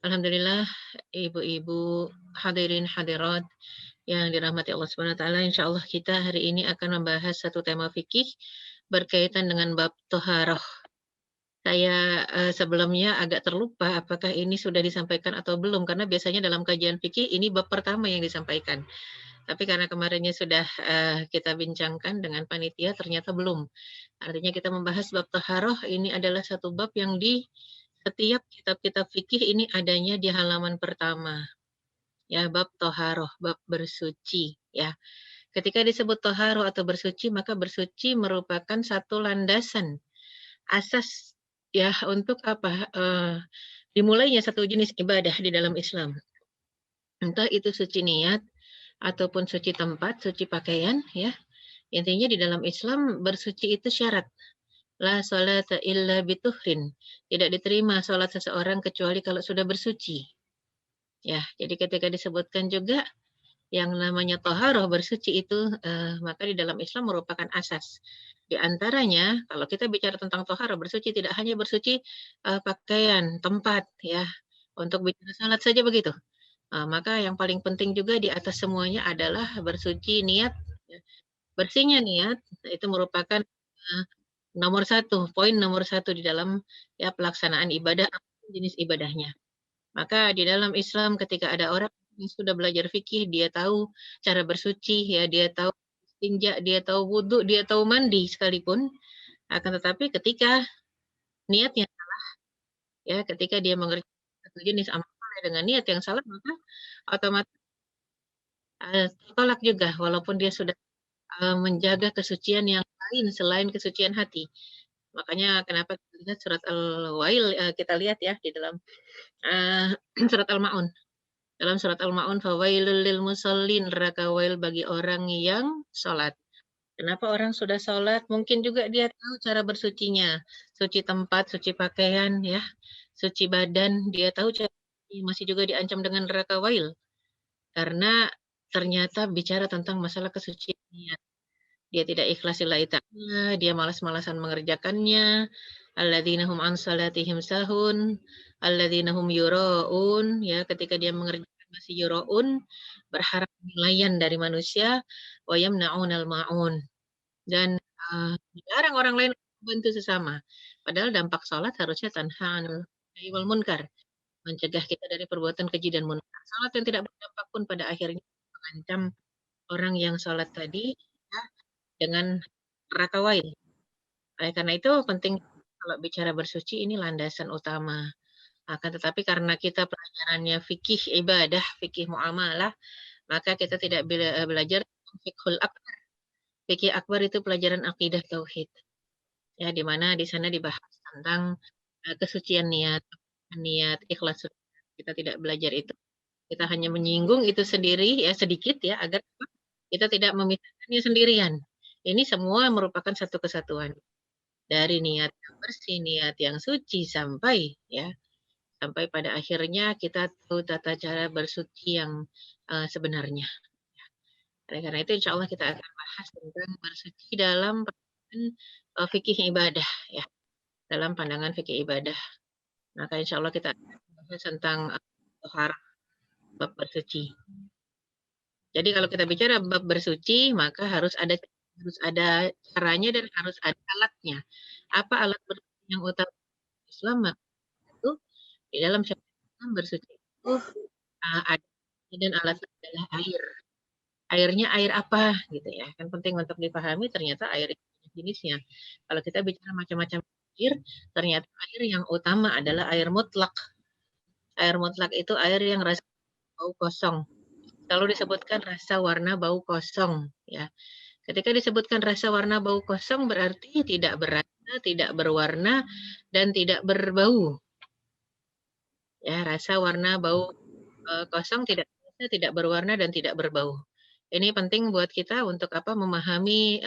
Alhamdulillah, ibu-ibu, hadirin hadirat yang dirahmati Allah Subhanahu wa taala. Insyaallah kita hari ini akan membahas satu tema fikih berkaitan dengan bab toharoh. Saya sebelumnya agak terlupa apakah ini sudah disampaikan atau belum, karena biasanya dalam kajian fikih ini bab pertama yang disampaikan. Tapi karena kemarinnya sudah kita bincangkan dengan panitia, ternyata belum. Artinya kita membahas bab toharoh ini adalah satu bab yang di setiap kitab-kitab fikih ini adanya di halaman pertama. Ya, bab toharoh, bab bersuci, ya. Ketika disebut toharoh atau bersuci, maka bersuci merupakan satu landasan, asas, ya, untuk apa, dimulainya satu jenis ibadah di dalam Islam. Entah itu suci niat, ataupun suci tempat, suci pakaian, ya. Intinya di dalam Islam bersuci itu syarat. La salata illa bituhrin. Tidak diterima salat seseorang kecuali kalau sudah bersuci. Ya, jadi ketika disebutkan juga yang namanya toharoh bersuci itu, maka di dalam Islam merupakan asas. Di antaranya, kalau kita bicara tentang toharoh bersuci tidak hanya bersuci pakaian, tempat, ya. Untuk bicara salat saja begitu. Maka yang paling penting juga di atas semuanya adalah bersuci niat, ya. Bersihnya niat itu merupakan nomor satu, poin nomor satu di dalam ya pelaksanaan ibadah, apapun jenis ibadahnya. Maka di dalam Islam ketika ada orang yang sudah belajar fikih, dia tahu cara bersuci, ya, dia tahu istinja, dia tahu wudhu, dia tahu mandi sekalipun. Akan tetapi ketika niatnya, ya, ketika dia mengerjakan satu jenis amal soleh dengan niat yang salah, maka otomatis tertolak juga walaupun dia sudah menjaga kesucian yang lain selain kesucian hati. Makanya kenapa kita lihat surat Al-Wail, kita lihat ya di dalam eee, surat Al-Maun. Dalam surat Al-Maun, "Fawailul lil musallin", neraka wail bagi orang yang sholat. Kenapa orang sudah sholat, mungkin juga dia tahu cara bersucinya, suci tempat, suci pakaian ya, suci badan, dia tahu cara, masih juga diancam dengan neraka wail. Karena ternyata bicara tentang masalah kesucian niat. Dia tidak ikhlas lillahi ta'ala, dia malas-malasan mengerjakannya, alladzina hum an salatihim sahun, alladzina hum yura'un, ya, ketika dia mengerjakan masih yura'un, berharap penilaian dari manusia, wa yamna'unal ma'un, dan dilarang orang lain membantu sesama. Padahal dampak salat harusnya tanha 'anil fahsya'i wal munkar, mencegah kita dari perbuatan keji dan munkar. Salat yang tidak berdampak pun pada akhirnya mengancam orang yang salat tadi, ya, dengan neraka wail. Oleh karena itu penting kalau bicara bersuci ini landasan utama. Akan tetapi karena kita pelajarannya fikih ibadah, fikih muamalah, maka kita tidak belajar fiqhul akbar. Fikih akbar itu pelajaran akidah tauhid. Ya, di mana di sana dibahas tentang kesucian niat, niat, ikhlas. Kita tidak belajar itu. Kita hanya menyinggung itu sendiri ya sedikit ya agar kita tidak memisahkannya sendirian. Ini semua merupakan satu kesatuan. Dari niat yang bersih, niat yang suci, sampai ya, sampai pada akhirnya kita tahu tata cara bersuci yang, sebenarnya. Oleh karena itu insya Allah kita akan bahas tentang bersuci dalam pandangan, fikih ibadah ya, dalam pandangan fikih ibadah. Maka insya Allah kita akan bahas tentang, tohara, bab bersuci. Jadi kalau kita bicara bab bersuci, maka harus ada caranya dan harus ada alatnya. Apa alat bersuci yang utama Islam? Itu di dalam syariat Islam bersuci itu, ada dan alatnya adalah air. Airnya air apa gitu ya, kan penting untuk dipahami ternyata air itu banyak jenisnya. Kalau kita bicara macam-macam air, ternyata air yang utama adalah air mutlak. Air mutlak itu air yang rasa bau kosong. Selalu disebutkan rasa, warna, bau kosong ya. Ketika disebutkan rasa, warna, bau kosong berarti tidak berasa, tidak berwarna, dan tidak berbau. Ya, rasa, warna, bau kosong, tidak rasa, tidak berwarna, dan tidak berbau. Ini penting buat kita untuk apa, memahami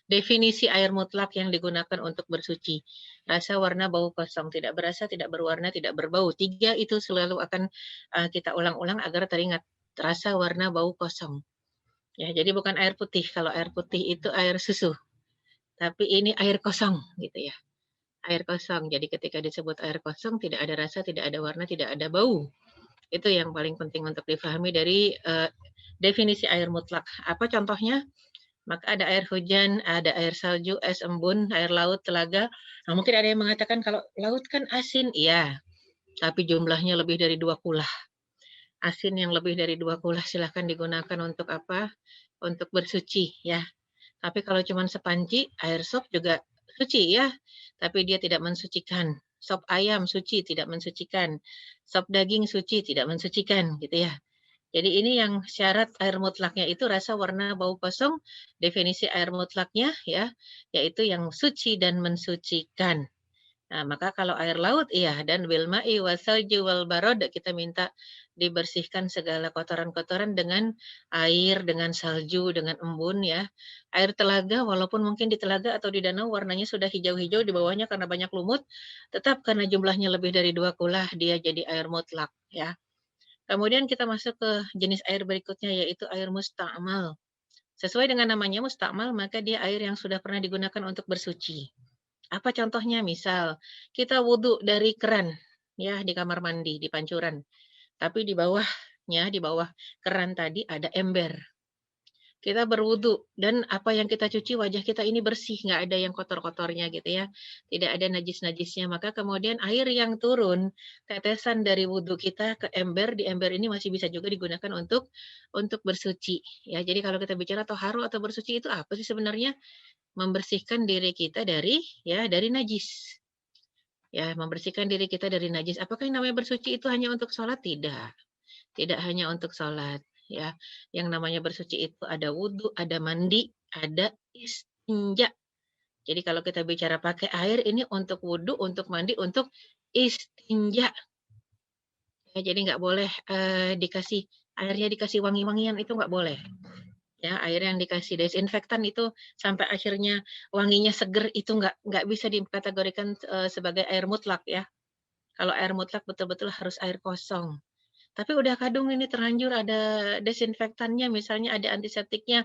definisi air mutlak yang digunakan untuk bersuci. Rasa, warna, bau kosong, tidak berasa, tidak berwarna, tidak berbau. Tiga itu selalu akan kita ulang-ulang agar teringat. Rasa, warna, bau kosong. Ya, jadi bukan air putih. Kalau air putih itu air susu, tapi ini air kosong gitu ya. air kosong. Jadi ketika disebut air kosong tidak ada rasa, tidak ada warna, tidak ada bau. Itu yang paling penting untuk difahami dari definisi air mutlak. Apa contohnya? Maka ada air hujan, ada air salju, es embun, air laut, telaga. Nah, mungkin ada yang mengatakan kalau laut kan asin, iya, tapi jumlahnya lebih dari 2 kulah. Asin yang lebih dari 2 kulah silahkan digunakan untuk apa? Untuk bersuci ya. Tapi kalau cuma sepanci, air sop juga suci ya, tapi dia tidak mensucikan. Sop ayam suci, tidak mensucikan. Sop daging suci, tidak mensucikan, gitu ya. Jadi ini yang syarat air mutlaknya itu rasa, warna, bau, kosong. Definisi air mutlaknya ya, yaitu yang suci dan mensucikan. Nah, maka kalau air laut iya, dan bil ma'i wasalji wal barad, kita minta dibersihkan segala kotoran-kotoran dengan air, dengan salju, dengan embun ya. Air telaga walaupun mungkin di telaga atau di danau warnanya sudah hijau-hijau di bawahnya karena banyak lumut, tetap karena jumlahnya lebih dari 2 kulah dia jadi air mutlak ya. Kemudian kita masuk ke jenis air berikutnya yaitu air musta'mal. Sesuai dengan namanya musta'mal, maka dia air yang sudah pernah digunakan untuk bersuci. Apa contohnya? Misal, kita wudhu dari keran, ya, di kamar mandi, di pancuran. Tapi di bawah keran tadi ada ember. Kita berwudhu, dan apa yang kita cuci, wajah kita ini bersih, nggak ada yang kotor-kotornya gitu ya. Tidak ada najis-najisnya. Maka kemudian air yang turun, tetesan dari wudhu kita ke ember, di ember ini masih bisa juga digunakan untuk bersuci. Ya, jadi kalau kita bicara toharu atau bersuci itu apa sih sebenarnya? Membersihkan diri kita dari najis. Ya, membersihkan diri kita dari najis. Apakah yang namanya bersuci itu hanya untuk sholat? Tidak. Tidak hanya untuk sholat. Ya, yang namanya bersuci itu ada wudhu, ada mandi, ada istinja. Jadi kalau kita bicara pakai air ini untuk wudhu, untuk mandi, untuk istinja. Ya, jadi nggak boleh airnya dikasih wangi-wangian, itu nggak boleh. Ya, air yang dikasih desinfektan itu sampai akhirnya wanginya seger, itu nggak bisa dikategorikan sebagai air mutlak ya. Kalau air mutlak betul-betul harus air kosong. Tapi udah kadung ini terlanjur ada desinfektannya, misalnya ada antiseptiknya,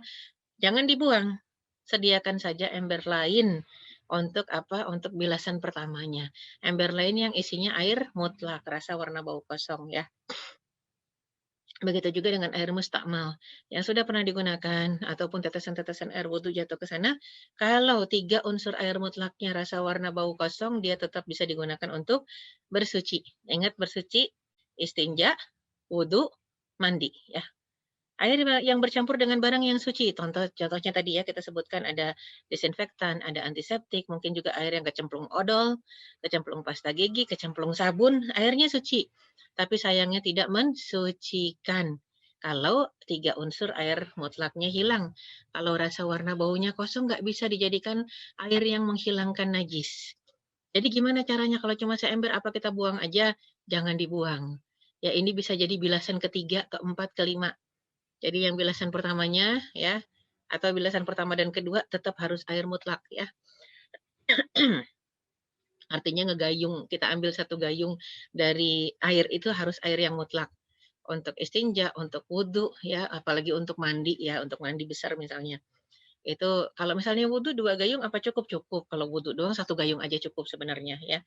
jangan dibuang. Sediakan saja ember lain untuk apa? Untuk bilasan pertamanya. Ember lain yang isinya air mutlak, rasa, warna, bau, kosong ya. Begitu juga dengan air mustakmal yang sudah pernah digunakan ataupun tetesan-tetesan air wudhu jatuh ke sana. Kalau 3 unsur air mutlaknya rasa, warna, bau, kosong, dia tetap bisa digunakan untuk bersuci. Ingat bersuci, istinja, wudhu, mandi ya. Air yang bercampur dengan barang yang suci, contohnya tadi ya kita sebutkan ada desinfektan, ada antiseptik, mungkin juga air yang kecemplung odol, kecemplung pasta gigi, kecemplung sabun, airnya suci. Tapi sayangnya tidak mensucikan. Kalau 3 unsur air mutlaknya hilang. Kalau rasa, warna, baunya kosong, nggak bisa dijadikan air yang menghilangkan najis. Jadi gimana caranya kalau cuma seember, apa kita buang aja? Jangan dibuang. Ya ini bisa jadi bilasan ketiga, keempat, kelima. Jadi yang bilasan pertamanya ya, atau bilasan pertama dan kedua tetap harus air mutlak ya. Artinya ngegayung, kita ambil 1 gayung dari air itu harus air yang mutlak. Untuk istinja, untuk wudhu ya, apalagi untuk mandi ya, untuk mandi besar misalnya. Itu kalau misalnya wudhu 2 gayung apa cukup? Cukup. Kalau wudhu doang 1 gayung aja cukup sebenarnya ya.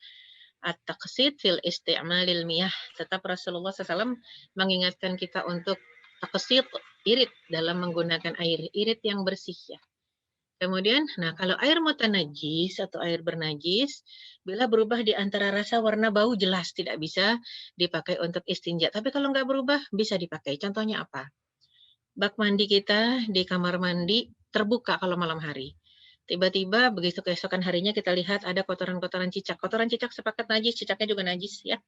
At-taqsid fil isti'malil miyah. Tetap Rasulullah SAW mengingatkan kita untuk taqsid, irit dalam menggunakan air, irit yang bersih ya. Kemudian, nah kalau air mutanajis atau air bernajis, bila berubah di antara rasa, warna, bau, jelas tidak bisa dipakai untuk istinja. Tapi kalau nggak berubah, bisa dipakai. Contohnya apa? Bak mandi kita di kamar mandi terbuka kalau malam hari. Tiba-tiba begitu keesokan harinya kita lihat ada kotoran-kotoran cicak. Kotoran cicak sepakat najis, cicaknya juga najis ya.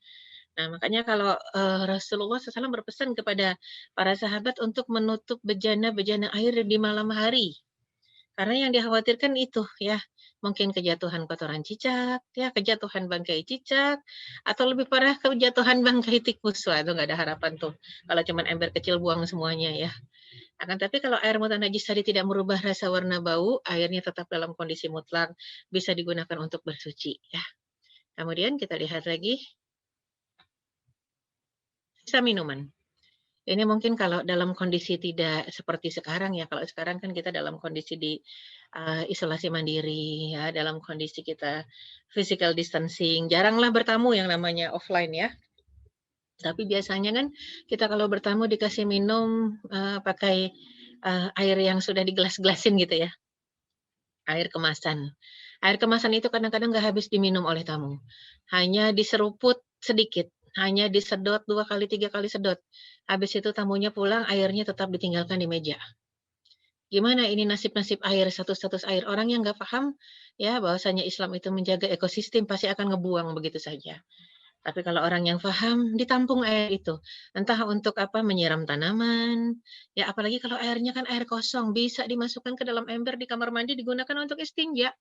Nah, makanya kalau Rasulullah SAW berpesan kepada para sahabat untuk menutup bejana-bejana air di malam hari. Karena yang dikhawatirkan itu ya, mungkin kejatuhan kotoran cicak, ya kejatuhan bangkai cicak, atau lebih parah kejatuhan bangkai tikus. Wah, itu nggak ada harapan tuh. Kalau cuma ember kecil buang semuanya ya. Akan tapi kalau air mutanajis tadi tidak merubah rasa, warna, bau, airnya tetap dalam kondisi mutlak, bisa digunakan untuk bersuci ya. Kemudian kita lihat lagi sisa minuman. Ini mungkin kalau dalam kondisi tidak seperti sekarang ya, kalau sekarang kan kita dalam kondisi di, isolasi mandiri ya, dalam kondisi kita physical distancing, jaranglah bertamu yang namanya offline ya. Tapi biasanya kan kita kalau bertamu dikasih minum, pakai, air yang sudah digelas-gelasin gitu ya, air kemasan. Air kemasan itu kadang-kadang nggak habis diminum oleh tamu, hanya diseruput sedikit, hanya disedot 2 kali, 3 kali sedot. Habis itu tamunya pulang, airnya tetap ditinggalkan di meja. Gimana ini nasib-nasib air, status-status air? Orang yang nggak paham ya bahwasanya Islam itu menjaga ekosistem pasti akan ngebuang begitu saja. Tapi kalau orang yang paham, ditampung air itu. Entah untuk apa, menyiram tanaman, ya apalagi kalau airnya kan air kosong, bisa dimasukkan ke dalam ember di kamar mandi digunakan untuk istinja.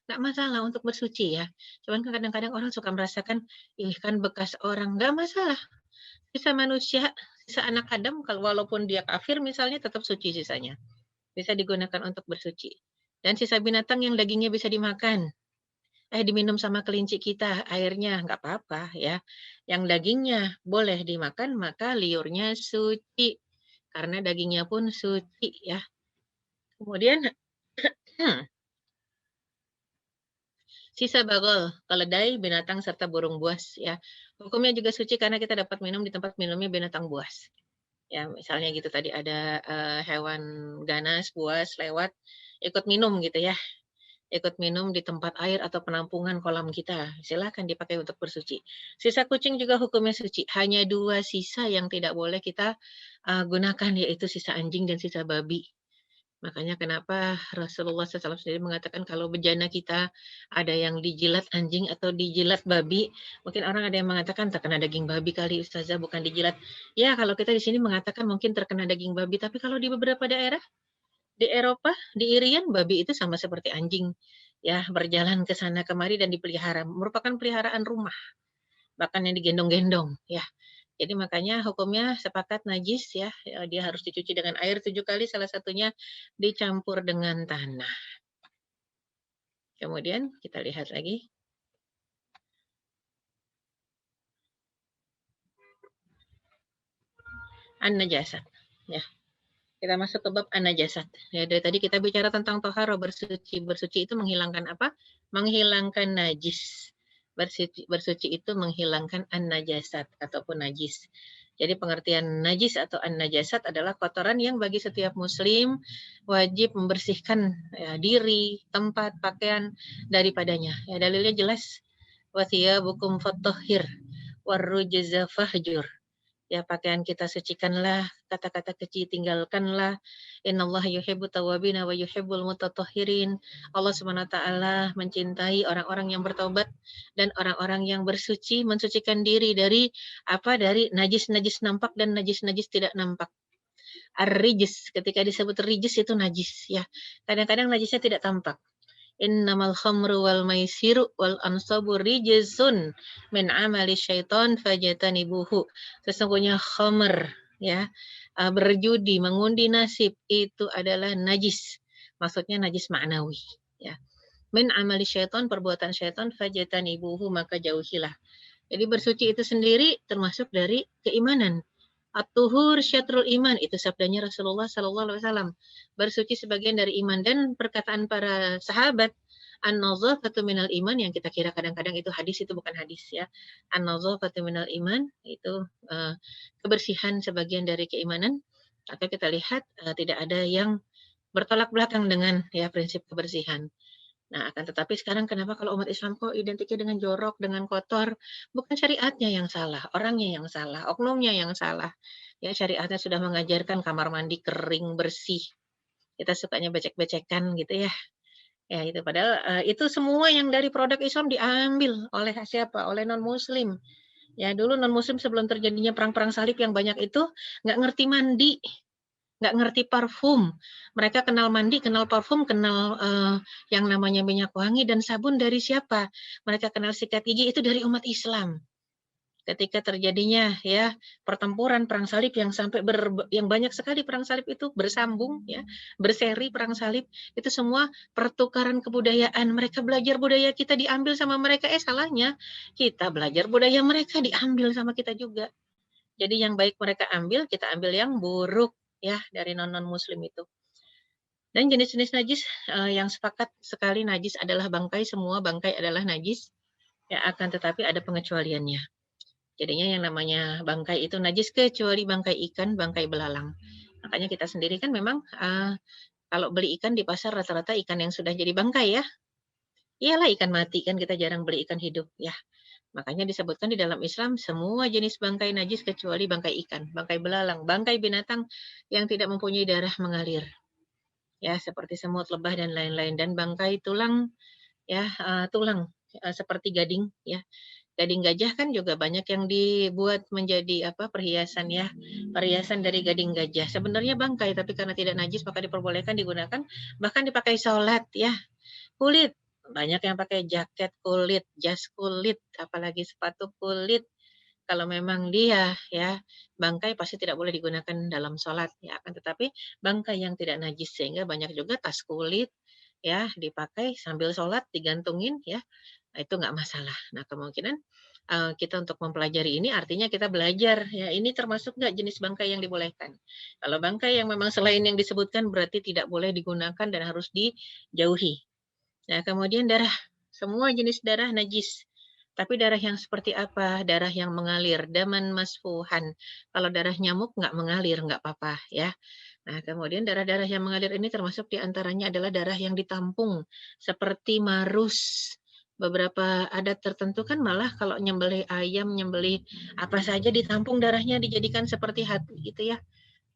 Nggak masalah untuk bersuci ya. Cuman kan kadang-kadang orang suka merasakan, ih kan bekas orang, nggak masalah. Sisa manusia, sisa anak Adam, kalau walaupun dia kafir misalnya tetap suci sisanya. Bisa digunakan untuk bersuci. Dan sisa binatang yang dagingnya bisa dimakan, diminum sama kelinci kita airnya, nggak apa-apa ya. Yang dagingnya boleh dimakan, maka liurnya suci, karena dagingnya pun suci ya. Kemudian sisa bagol, keledai, binatang, serta burung buas ya. Hukumnya juga suci karena kita dapat minum di tempat minumnya binatang buas. Ya, misalnya gitu tadi ada, hewan ganas, buas lewat, ikut minum gitu ya. Ikut minum di tempat air atau penampungan kolam kita, silakan dipakai untuk bersuci. Sisa kucing juga hukumnya suci, hanya 2 sisa yang tidak boleh kita, gunakan, yaitu sisa anjing dan sisa babi. Makanya kenapa Rasulullah SAW sendiri mengatakan kalau bejana kita ada yang dijilat anjing atau dijilat babi, mungkin orang ada yang mengatakan terkena daging babi kali Ustazah, bukan dijilat. Ya, kalau kita di sini mengatakan mungkin terkena daging babi, tapi kalau di beberapa daerah di Eropa, di Irian, babi itu sama seperti anjing, ya, berjalan ke sana kemari dan dipelihara, merupakan peliharaan rumah, bahkan yang digendong-gendong, ya. Jadi makanya hukumnya sepakat najis ya, dia harus dicuci dengan air 7 kali, salah satunya dicampur dengan tanah. Kemudian kita lihat lagi, an-najasat, ya. Kita masuk ke bab an-najasat. Ya, dari tadi kita bicara tentang toharo, bersuci. Bersuci itu menghilangkan apa? Menghilangkan najis. Bersuci, bersuci itu menghilangkan an-najasat ataupun najis. Jadi pengertian najis atau an-najasat adalah kotoran yang bagi setiap muslim wajib membersihkan ya, diri, tempat, pakaian daripadanya. Ya, dalilnya jelas. Wa thiyabukum fatahhir warrujza fahjur. Ya pakaian kita sucikanlah, kata-kata keji tinggalkanlah. Innallaha yuhibbu tawwabina wa yuhibbul mutatahhirin. Allah Subhanahu wa taala mencintai orang-orang yang bertobat dan orang-orang yang bersuci, mensucikan diri dari apa? Dari najis-najis nampak dan najis-najis tidak nampak. Ar-rijs, ketika disebut rijis itu najis ya. Kadang-kadang najisnya tidak tampak. Innamal khamru wal maisiru wal ansabu rijzun min amali syaiton fajatanibuhu. Sesungguhnya khamr ya, berjudi, mengundi nasib itu adalah najis. Maksudnya najis ma'nawi ya. Min amali syaiton, perbuatan syaiton fajatanibuhu, maka jauhilah. Jadi bersuci itu sendiri termasuk dari keimanan. At-tuhur syatrul iman, itu sabdanya Rasulullah sallallahu alaihi wasallam. Bersuci sebagian dari iman, dan perkataan para sahabat, an-nazafatu minal iman, yang kita kira kadang-kadang itu hadis, itu bukan hadis ya. An-nazafatu minal iman itu kebersihan sebagian dari keimanan. Maka kita lihat tidak ada yang bertolak belakang dengan ya prinsip kebersihan. Nah, akan tetapi sekarang kenapa kalau umat Islam kok identiknya dengan jorok, dengan kotor? Bukan syariatnya yang salah, orangnya yang salah, oknumnya yang salah. Ya, syariatnya sudah mengajarkan kamar mandi kering, bersih. Kita sukanya becek-becekan gitu ya. Ya, itu padahal itu semua yang dari produk Islam diambil oleh siapa? Oleh non-muslim. Ya, dulu non-muslim sebelum terjadinya perang-perang salib yang banyak itu nggak ngerti mandi, nggak ngerti parfum. Mereka kenal mandi, kenal parfum, kenal yang namanya minyak wangi dan sabun dari siapa? Mereka kenal sikat gigi itu dari umat Islam. Ketika terjadinya ya pertempuran perang salib yang sampai yang banyak sekali perang salib itu bersambung ya, berseri perang salib, itu semua pertukaran kebudayaan. Mereka belajar budaya kita diambil sama mereka, salahnya kita belajar budaya mereka diambil sama kita juga. Jadi yang baik mereka ambil, kita ambil yang buruk ya dari non muslim itu. Dan jenis-jenis najis yang sepakat sekali najis adalah bangkai, semua bangkai adalah najis, ya akan tetapi ada pengecualiannya. Jadinya yang namanya bangkai itu najis kecuali bangkai ikan, bangkai belalang. Makanya kita sendiri kan memang kalau beli ikan di pasar rata-rata ikan yang sudah jadi bangkai ya. Iyalah ikan mati kan kita jarang beli ikan hidup ya. Makanya disebutkan di dalam Islam semua jenis bangkai najis kecuali bangkai ikan, bangkai belalang, bangkai binatang yang tidak mempunyai darah mengalir. Ya, seperti semut, lebah dan lain-lain dan bangkai tulang ya, tulang seperti gading ya. Gading gajah kan juga banyak yang dibuat menjadi apa perhiasan ya, perhiasan dari gading gajah. Sebenarnya bangkai tapi karena tidak najis maka diperbolehkan digunakan bahkan dipakai sholat ya. Kulit, banyak yang pakai jaket kulit, jas kulit, apalagi sepatu kulit. Kalau memang dia ya, bangkai pasti tidak boleh digunakan dalam sholat ya, akan tetapi bangkai yang tidak najis sehingga banyak juga tas kulit ya dipakai sambil sholat digantungin ya, itu nggak masalah. Nah kemungkinan kita untuk mempelajari ini artinya kita belajar ya ini termasuk nggak jenis bangkai yang dibolehkan. Kalau bangkai yang memang selain yang disebutkan berarti tidak boleh digunakan dan harus dijauhi. Nah, kemudian darah, semua jenis darah najis. Tapi darah yang seperti apa? Darah yang mengalir, daman masfuhan. Kalau darah nyamuk nggak mengalir, nggak apa-apa ya. Nah, kemudian darah-darah yang mengalir ini termasuk diantaranya adalah darah yang ditampung, seperti marus. Beberapa adat tertentu kan malah kalau nyembelih ayam, nyembelih apa saja ditampung darahnya dijadikan seperti hati gitu ya.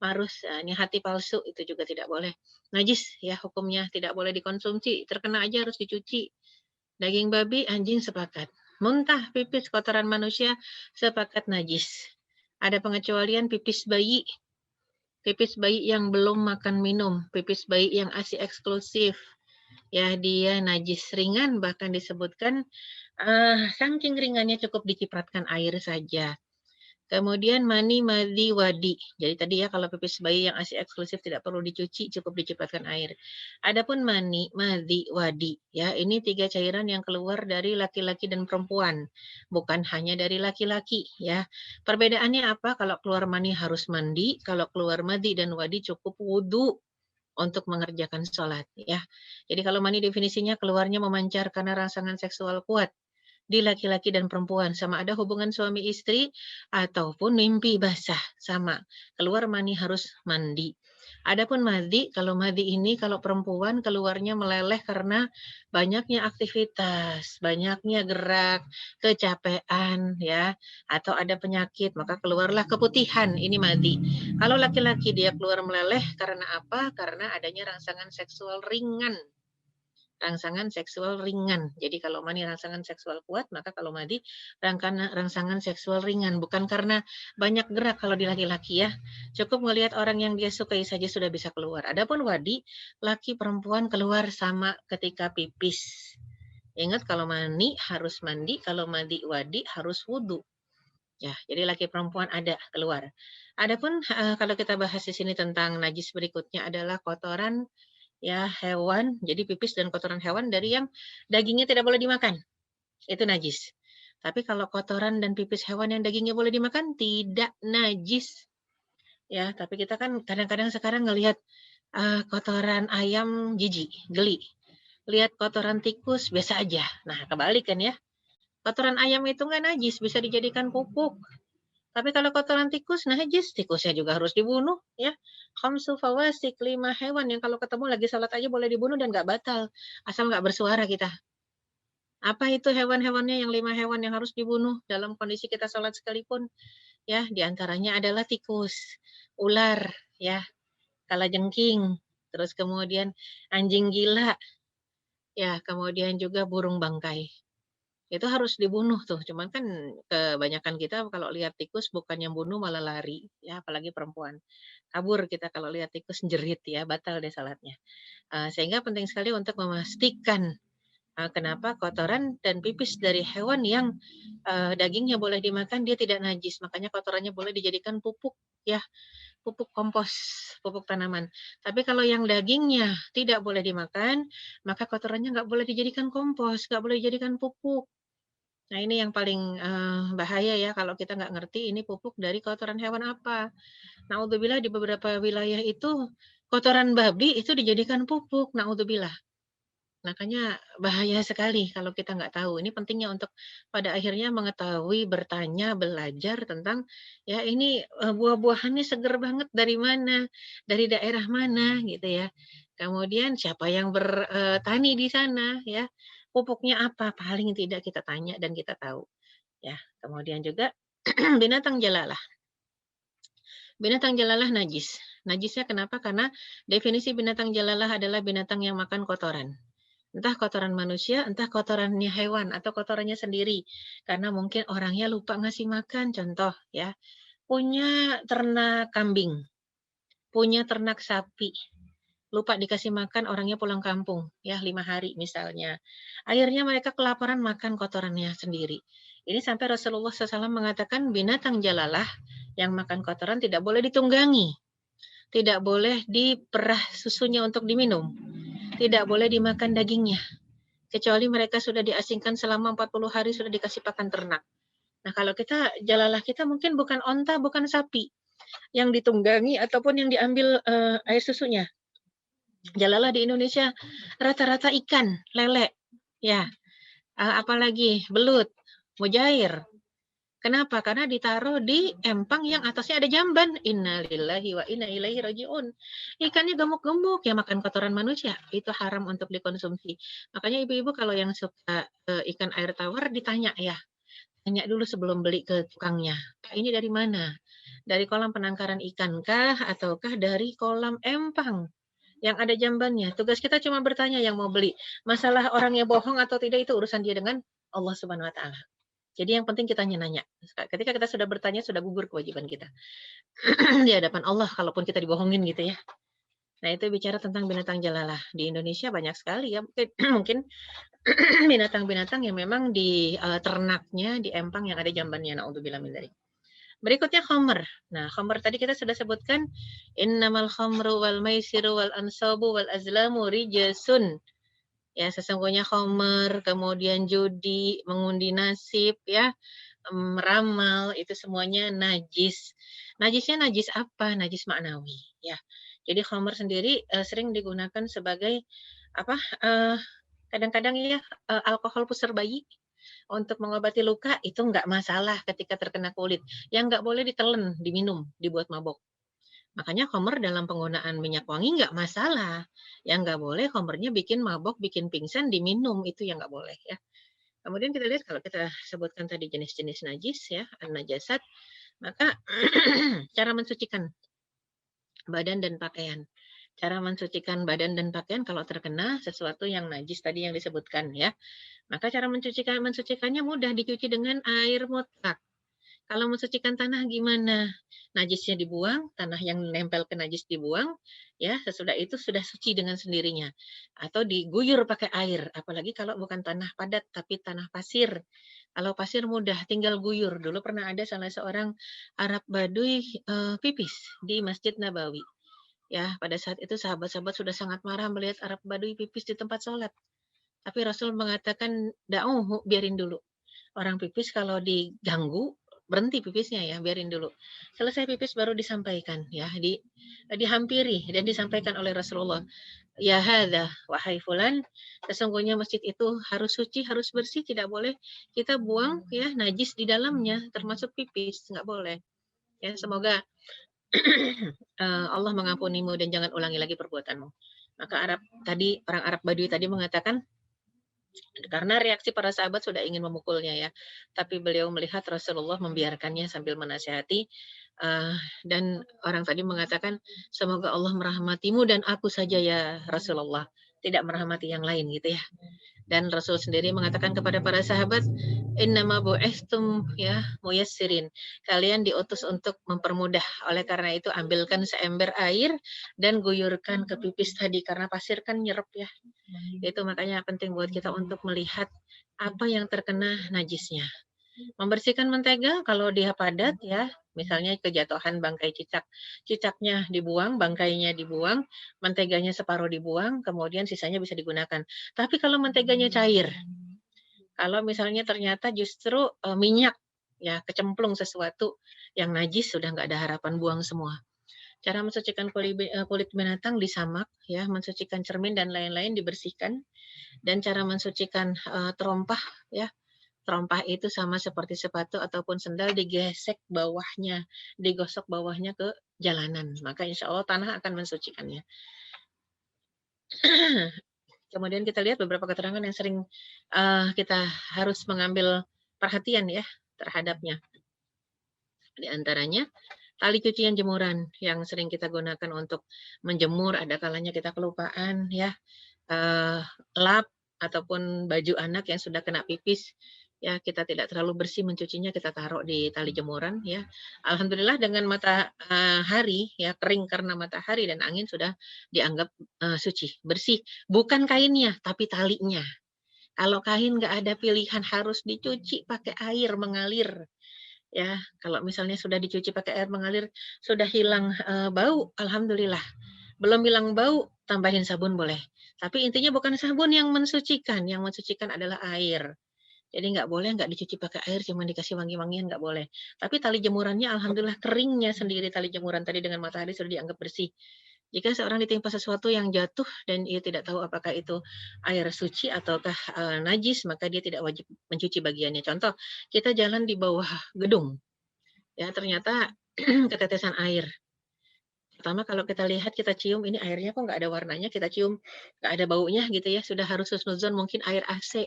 Marus, ini hati palsu itu juga tidak boleh. Najis ya hukumnya, tidak boleh dikonsumsi, terkena aja harus dicuci. Daging babi, anjing sepakat. Muntah, pipis, kotoran manusia sepakat najis. Ada pengecualian pipis bayi. Pipis bayi yang belum makan minum, pipis bayi yang ASI eksklusif. Ya, dia najis ringan bahkan disebutkan saking ringannya cukup dicipratkan air saja. Kemudian mani, madhi, wadi. Jadi tadi ya kalau pipis bayi yang ASI eksklusif tidak perlu dicuci, cukup dicipratkan air. Adapun mani, madhi, wadi, ya ini 3 cairan yang keluar dari laki-laki dan perempuan, bukan hanya dari laki-laki ya. Perbedaannya apa? Kalau keluar mani harus mandi, kalau keluar madhi dan wadi cukup wudhu untuk mengerjakan sholat ya. Jadi kalau mani definisinya keluarnya memancar karena rangsangan seksual kuat di laki-laki dan perempuan, sama ada hubungan suami istri ataupun mimpi basah, sama. Keluar mani harus mandi. Adapun madi, kalau madi ini kalau perempuan keluarnya meleleh karena banyaknya aktivitas, banyaknya gerak, kecapean ya, atau ada penyakit, maka keluarlah keputihan, ini madi. Kalau laki-laki dia keluar meleleh karena apa? Karena adanya rangsangan seksual ringan, rangsangan seksual ringan. Jadi kalau mani rangsangan seksual kuat, maka kalau madi rangsangan seksual ringan. Bukan karena banyak gerak kalau di laki-laki ya. Cukup melihat orang yang dia sukai saja sudah bisa keluar. Adapun wadi, laki perempuan keluar sama ketika pipis. Ingat kalau mani harus mandi, kalau mandi wadi harus wudhu. Ya, jadi laki perempuan ada keluar. Adapun kalau kita bahas di sini tentang najis berikutnya adalah kotoran ya hewan, jadi pipis dan kotoran hewan dari yang dagingnya tidak boleh dimakan, itu najis. Tapi kalau kotoran dan pipis hewan yang dagingnya boleh dimakan, tidak najis. Ya, tapi kita kan kadang-kadang sekarang ngelihat kotoran ayam jijik, geli. Lihat kotoran tikus biasa aja. Nah, kebalik kan ya. Kotoran ayam itu nggak najis, bisa dijadikan pupuk. Tapi kalau kotoran tikus najis, tikusnya juga harus dibunuh ya. Khamsu fawasik, 5 hewan yang kalau ketemu lagi salat aja boleh dibunuh dan nggak batal, asal nggak bersuara kita. Apa itu hewan-hewannya yang 5 hewan yang harus dibunuh dalam kondisi kita salat sekalipun? Ya, diantaranya adalah tikus, ular, ya, kalajengking, terus kemudian anjing gila, ya, kemudian juga burung bangkai. Itu harus dibunuh tuh, cuman kan kebanyakan kita kalau lihat tikus bukan yang bunuh malah lari, ya apalagi perempuan. Kabur kita kalau lihat tikus jerit ya, batal deh salatnya. Sehingga penting sekali untuk memastikan, kenapa kotoran dan pipis dari hewan yang, dagingnya boleh dimakan dia tidak najis, makanya kotorannya boleh dijadikan pupuk ya, pupuk kompos, pupuk tanaman. Tapi kalau yang dagingnya tidak boleh dimakan, maka kotorannya nggak boleh dijadikan kompos, nggak boleh dijadikan pupuk. Nah, ini yang paling, bahaya ya kalau kita nggak ngerti ini pupuk dari kotoran hewan apa. Naudzubillah di beberapa wilayah itu kotoran babi itu dijadikan pupuk, naudzubillah. Makanya bahaya sekali kalau kita nggak tahu. Ini pentingnya untuk pada akhirnya mengetahui, bertanya, belajar tentang, ya ini, buah-buahannya seger banget dari mana, dari daerah mana gitu ya. Kemudian siapa yang bertani di sana ya, pupuknya apa, paling tidak kita tanya dan kita tahu ya. Kemudian juga binatang jalalah. Binatang jalalah najis. Najisnya kenapa? Karena definisi binatang jalalah adalah binatang yang makan kotoran. Entah kotoran manusia, entah kotorannya hewan atau kotorannya sendiri. Karena mungkin orangnya lupa ngasih makan, contoh ya. Punya ternak kambing, punya ternak sapi, lupa dikasih makan, orangnya pulang kampung, ya 5 hari misalnya. Akhirnya mereka kelaparan makan kotorannya sendiri. Ini sampai Rasulullah SAW mengatakan binatang jalalah yang makan kotoran tidak boleh ditunggangi, tidak boleh diperah susunya untuk diminum, tidak boleh dimakan dagingnya, kecuali mereka sudah diasingkan selama 40 hari sudah dikasih pakan ternak. Nah, kalau kita jalalah kita mungkin bukan onta, bukan sapi yang ditunggangi ataupun yang diambil air susunya. Jalalah di Indonesia rata-rata ikan, lele, ya, apalagi belut, mujair. Kenapa? Karena ditaruh di empang yang atasnya ada jamban. Innalillahi wa inna ilaihi rajiun. Ikannya gemuk-gemuk, ya makan kotoran manusia. Itu haram untuk dikonsumsi. Makanya ibu-ibu kalau yang suka ikan air tawar ditanya ya. Tanya dulu sebelum beli ke tukangnya. Pak, ini dari mana? Dari kolam penangkaran ikan kah? Ataukah dari kolam empang? Yang ada jambannya. Tugas kita cuma bertanya yang mau beli. Masalah orangnya bohong atau tidak itu urusan dia dengan Allah Subhanahu wa taala. Jadi yang penting kita nanya. Ketika kita sudah bertanya sudah gugur kewajiban kita di hadapan Allah kalaupun kita dibohongin gitu ya. Nah, itu bicara tentang binatang jalalah. Di Indonesia banyak sekali ya mungkin mungkin binatang-binatang yang memang di ternaknya di empang yang ada jambannya. Naudzubillah min dzalik. Berikutnya khamr. Nah, khamr tadi kita sudah sebutkan innamal khamru wal maisiru wal ansabu wal azlamu rijsun. Ya, sesungguhnya khamr, kemudian judi, mengundi nasib ya, meramal itu semuanya najis. Najisnya najis apa? Najis maknawi ya. Jadi khamr sendiri sering digunakan sebagai apa? Kadang-kadang ya alkohol pusar bayi untuk mengobati luka itu enggak masalah ketika terkena kulit. Yang enggak boleh ditelen, diminum, dibuat mabok. Makanya khamr dalam penggunaan minyak wangi enggak masalah. Yang enggak boleh khamrnya bikin mabok, bikin pingsan, diminum, itu yang enggak boleh ya. Kemudian kita lihat kalau kita sebutkan tadi jenis-jenis najis ya, an-najasat, maka cara mensucikan badan dan pakaian. Cara mensucikan badan dan pakaian kalau terkena sesuatu yang najis tadi yang disebutkan ya. Maka cara mensucikannya mudah, dicuci dengan air mutlak. Kalau mensucikan tanah gimana? Najisnya dibuang, tanah yang nempel ke najis dibuang, ya sesudah itu sudah suci dengan sendirinya. Atau diguyur pakai air, apalagi kalau bukan tanah padat tapi tanah pasir. Kalau pasir mudah, tinggal guyur. Dulu pernah ada salah seorang Arab Baduy pipis di Masjid Nabawi. Ya, pada saat itu sahabat-sahabat sudah sangat marah melihat Arab Baduy pipis di tempat sholat. Tapi Rasul mengatakan, da'uhu, biarin dulu. Orang pipis kalau diganggu, berhenti pipisnya ya, biarin dulu. Selesai pipis baru disampaikan ya, dihampiri dan disampaikan oleh Rasulullah. Ya hadza, wahai fulan, sesungguhnya masjid itu harus suci, harus bersih, tidak boleh kita buang ya najis di dalamnya, termasuk pipis, nggak boleh. Ya, semoga Allah mengampunimu dan jangan ulangi lagi perbuatanmu. Maka orang Arab Badui tadi mengatakan, karena reaksi para sahabat sudah ingin memukulnya ya, tapi beliau melihat Rasulullah membiarkannya sambil menasihati, dan orang tadi mengatakan, "Semoga Allah merahmatimu dan aku saja ya Rasulullah, tidak merahmati yang lain," gitu ya. Dan Rasul sendiri mengatakan kepada para sahabat, "Innama bu'istum ya muyassirin." Kalian diutus untuk mempermudah. Oleh karena itu ambilkan seember air dan guyurkan ke pipis tadi karena pasir kan nyerep ya. Itu makanya penting buat kita untuk melihat apa yang terkena najisnya. Membersihkan mentega kalau dia padat ya, misalnya kejatuhan bangkai cicak. Cicaknya dibuang, bangkainya dibuang, menteganya separuh dibuang, kemudian sisanya bisa digunakan. Tapi kalau menteganya cair, Kalau misalnya ternyata justru, minyak, ya kecemplung sesuatu yang najis, sudah nggak ada harapan, buang semua. Cara mensucikan kulit binatang disamak, ya, mensucikan cermin dan lain-lain dibersihkan, dan cara mensucikan, terompah, ya, terompah itu sama seperti sepatu ataupun sendal digesek bawahnya, digosok bawahnya ke jalanan, maka insya Allah tanah akan mensucikannya. Kemudian kita lihat beberapa keterangan yang sering, kita harus mengambil perhatian ya terhadapnya. Di antaranya, tali cucian jemuran yang sering kita gunakan untuk menjemur, ada kalanya kita kelupaan ya, eee, lap ataupun baju anak yang sudah kena pipis, ya kita tidak terlalu bersih mencucinya, kita taruh di tali jemuran ya. Alhamdulillah dengan matahari ya, kering karena matahari dan angin sudah dianggap, suci, bersih. Bukan kainnya, tapi talinya. Kalau kain nggak ada pilihan harus dicuci pakai air mengalir. Ya, kalau misalnya sudah dicuci pakai air mengalir, sudah hilang, bau, alhamdulillah. Belum hilang bau, tambahin sabun boleh. Tapi intinya bukan sabun yang mensucikan adalah air. Jadi nggak boleh nggak dicuci pakai air, cuma dikasih wangi-wangian, nggak boleh. Tapi tali jemurannya alhamdulillah keringnya sendiri tali jemuran tadi dengan matahari sudah dianggap bersih. Jika seorang ditimpa sesuatu yang jatuh dan ia tidak tahu apakah itu air suci ataukah, najis, maka dia tidak wajib mencuci bagiannya. Contoh, kita jalan di bawah gedung, ya ternyata ketetesan air. Pertama kalau kita lihat, kita cium, ini airnya kok nggak ada warnanya, kita cium nggak ada baunya gitu ya, sudah harus husnuzon, mungkin air AC.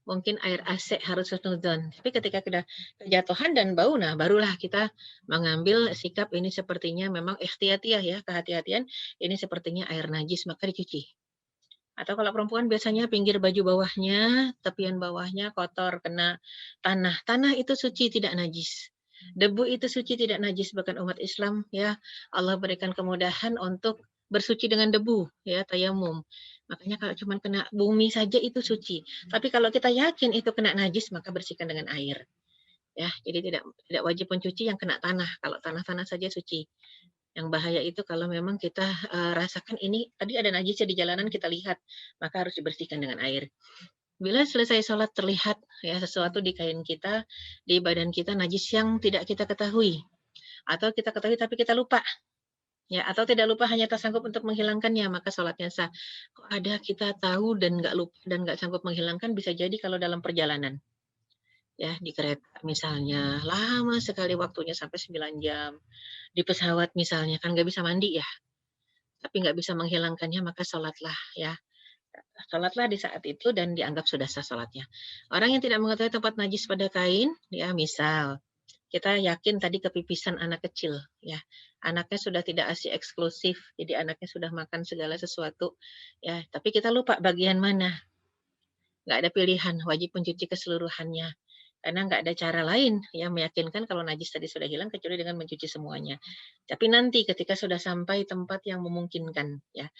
Mungkin air AC harus husnuzon. Tapi ketika sudah kejatuhan dan bau, nah barulah kita mengambil sikap ini sepertinya memang ikhtiyatiyah ya, kehati-hatian, ini sepertinya air najis, maka dicuci. Atau kalau perempuan biasanya pinggir baju bawahnya, tepian bawahnya kotor kena tanah. Tanah itu suci tidak najis. Debu itu suci tidak najis, bahkan umat Islam ya Allah berikan kemudahan untuk bersuci dengan debu ya, tayamum. Makanya kalau cuma kena bumi saja itu suci. Tapi kalau kita yakin itu kena najis, maka bersihkan dengan air. Ya, jadi tidak tidak wajib mencuci yang kena tanah. Kalau tanah-tanah saja suci. Yang bahaya itu kalau memang kita, rasakan ini tadi ada najisnya di jalanan kita lihat, maka harus dibersihkan dengan air. Bila selesai sholat terlihat ya sesuatu di kain kita, di badan kita najis yang tidak kita ketahui, atau kita ketahui tapi kita lupa, ya atau tidak lupa hanya tak sanggup untuk menghilangkannya, maka sholatnya sah. Kok ada kita tahu dan nggak lupa dan nggak sanggup menghilangkan, bisa jadi kalau dalam perjalanan. Ya, di kereta misalnya, lama sekali waktunya sampai 9 jam. Di pesawat misalnya, kan nggak bisa mandi ya, tapi nggak bisa menghilangkannya, maka sholatlah ya. Sholatlah di saat itu dan dianggap sudah sah sholatnya. Orang yang tidak mengetahui tempat najis pada kain, ya misal, kita yakin tadi kepipisan anak kecil, ya. Anaknya sudah tidak ASI eksklusif, jadi anaknya sudah makan segala sesuatu, ya. Tapi kita lupa bagian mana. Nggak ada pilihan, wajib mencuci keseluruhannya. Karena nggak ada cara lain yang meyakinkan kalau najis tadi sudah hilang kecuali dengan mencuci semuanya. Tapi nanti ketika sudah sampai tempat yang memungkinkan ya.